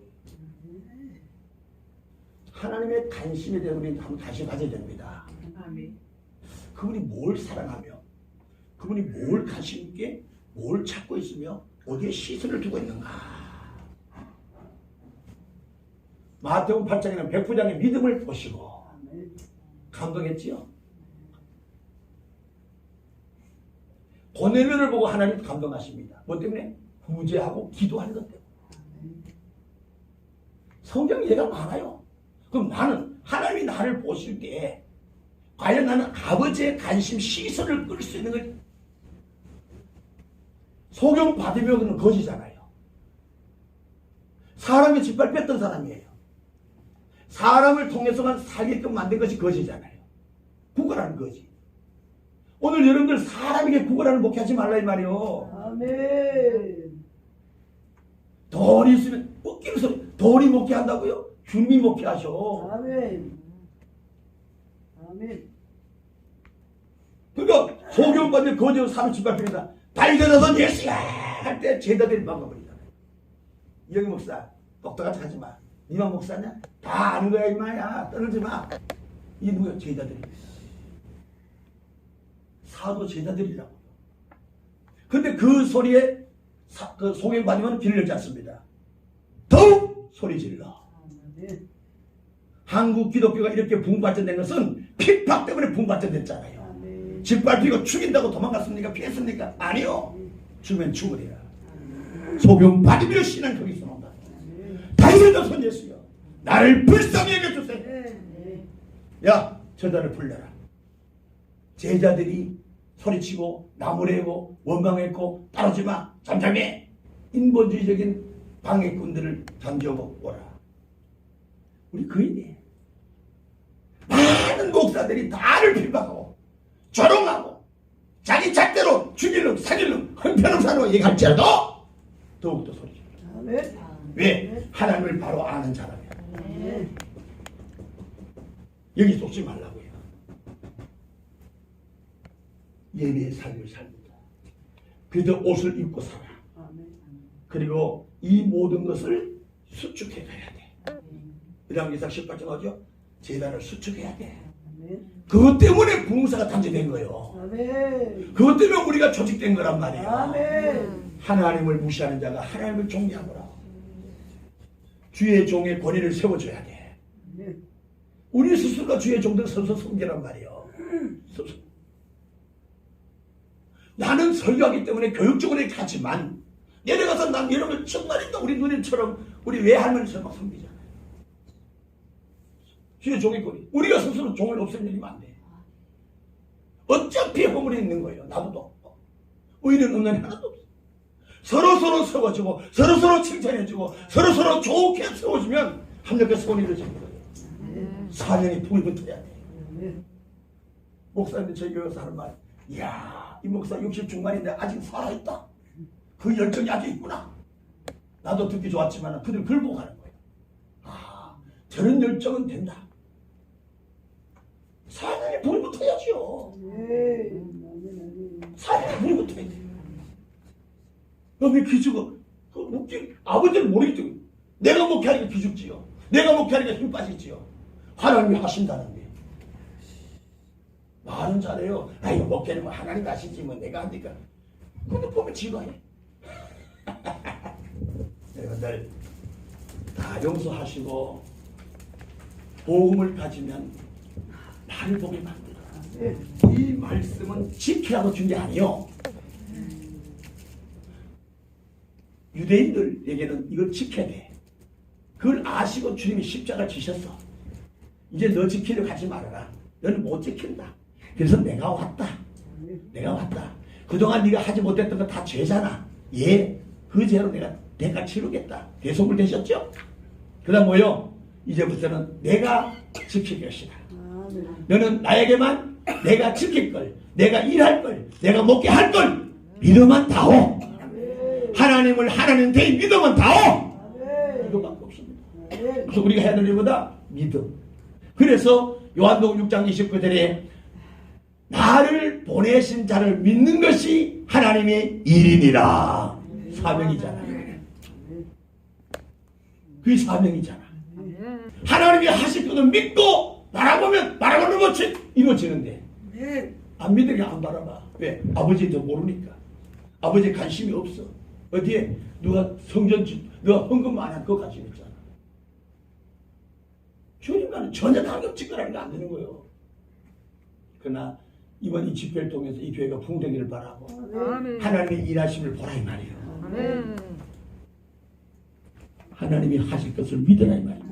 하나님의 관심에 대해 우리 한번 관심 가져야 됩니다. 그분이 뭘 사랑하며 그분이 뭘 관심 있게 뭘 찾고 있으며 어디에 시선을 두고 있는가. 마태복음 8장에는 백부장의 믿음을 보시고 감동했지요. 고넬료를 보고 하나님 감동하십니다. 뭐 때문에? 구제하고 기도하는 것 때문에. 성경 예가 많아요. 그럼 나는 하나님이 나를 보실 때 과연 나는 아버지의 관심 시선을 끌 수 있는 걸 소경 받으면 거지잖아요. 사람이 짓밟 뺐던 사람이에요. 사람을 통해서만 살게끔 만든 것이 거지잖아요. 구걸하는 거지. 오늘 여러분들 사람에게 구걸하는 목회하지 말라 이 말이요. 아멘. 돈이 있으면 웃기는 소리. 돈이 목회한다고요? 주님이 목회하셔. 아멘. 아멘. 그러니까 소경 받으면 거지로 사람 짓밟힙니다. 발견해서 예수야 할 때 제자들이 막아버리잖아요. 여기 목사 똑똑하지 하지 마. 니만 목사냐? 다 아는 거야 임마야. 떨지 마. 이 누구야? 제자들이. 사도 제자들이라고. 근데 그 소리에 그 소경 받으면 귀를 열지 않습니다. 더욱 소리 질러. 한국 기독교가 이렇게 붕발전된 것은 핍박 때문에 붕발전됐잖아요. 짓밟히고 죽인다고 도망갔습니까? 피했습니까? 아니요. 죽으면 죽으리라. 소경 받으며 신앙 거기서 나온다. 당신도 손 예수여 나를 불쌍히 여겨주세요. 야 저자를 불려라. 제자들이 소리치고 나무래고 원망했고 따르지마 잠잠해. 인본주의적인 방해꾼들을 던져오라. 우리 거인이에요. 많은 많은 목사들이 나를 핍박하고 조롱하고 자기 잣대로 죽일 놈 살릴 놈 형편없사로 얘기할지라도 더욱더 소리쳐. 아멘. 왜? 하나님을 바로 아는 사람이야. 아멘. 여기 속지 말라고요. 예배의 삶을 삽니다. 그래도 옷을 입고 살아. 아멘. 그리고 이 모든 것을 수축해 가야 돼. 이랑 이상 18절 하죠? 재단을 수축해야 돼. 아멘. 그것 때문에 부흥사가 탄생된 거예요. 아멘. 그것 때문에 우리가 조직된 거란 말이에요. 아멘. 하나님을 무시하는 자가 하나님을 종리하거라. 주의 종의 권위를 세워줘야 돼. 아멘. 우리 스스로가 주의 종들 서서 섬기란 말이에요. 서서. 나는 설교하기 때문에 교육적으로 가지만 내려가서 난 이런 걸 정말 있다. 우리 누님처럼 우리 외할머니처럼 막 섬기잖아요. 주의 종의 권위. 우리가 스스로 종을 없애려면 안 돼. 어차피 허물이 있는 거예요. 나도 의리는 없는 하나도 없어. 서로서로 세워주고 서로서로 칭찬해주고 서로서로 좋게 세워주면 합력과 소원이 이루어지는 거예요. 사명이 불이 붙어야 돼. 아멘. 목사님들 저희 교회에서 하는 말, 이야, 이 목사 60 중반인데 아직 살아있다. 그 열정이 아직 있구나. 나도 듣기 좋았지만 그들 그걸 보고 가는 거예요. 아, 저런 열정은 된다. 사명에 불이 붙어야죠. 아멘. 사명에 불이 붙어야 돼. 왜 기죽어? 아버지는 모르겠죠. 내가 목회하니까 기죽지요. 내가 목회하니까 힘 빠지지요. 하나님이 하신다는데. 말은 잘해요. 이거 목회는 뭐 하나님 하시지 뭐 내가 하니까. 근데 보면 지루해. 여러분들 다 용서하시고 복음을 가지면 나를 보게 만들어. 이 말씀은 지키라고 준 게 아니요. 유대인들에게는 이걸 지켜야 돼. 그걸 아시고 주님이 십자가 지셨어. 이제 너 지키려고 하지 말아라. 너는 못 지킨다. 그래서 내가 왔다. 내가 왔다. 그동안 네가 하지 못했던 거 다 죄잖아. 예, 그 죄로 내가 대가 치르겠다. 대속을 되셨죠? 그 다음 뭐요? 이제부터는 내가 지킬 것이다. 너는 나에게만 내가 지킬 걸, 내가 일할 걸, 내가 먹게 할 걸 믿어만 다오. 하나님을 하나님 대의 믿어만 다오. 이거밖에 없습니다. 그래서 우리가 해야 될 일보다 믿음. 그래서 요한복음 6장 29절에 나를 보내신 자를 믿는 것이 하나님의 일이니라. 사명이잖아요. 그게 사명이잖아. 하나님이 하실 것을 믿고 바라보면 바라보는 것이 이루어지는데 안 믿으니까 안 바라봐. 왜? 아버지도 모르니까. 아버지 관심이 없어. 어디에 누가 누가 헌금 안 할 것 가지고 있잖아. 주님과는 전혀 당겹짓거라는 게 안 되는 거예요. 그러나 이번 이 집회를 통해서 이 교회가 부흥되기를 바라고 하나님의 일하심을 보라 이 말이에요. 하나님이 하실 것을 믿으라 이 말이에요.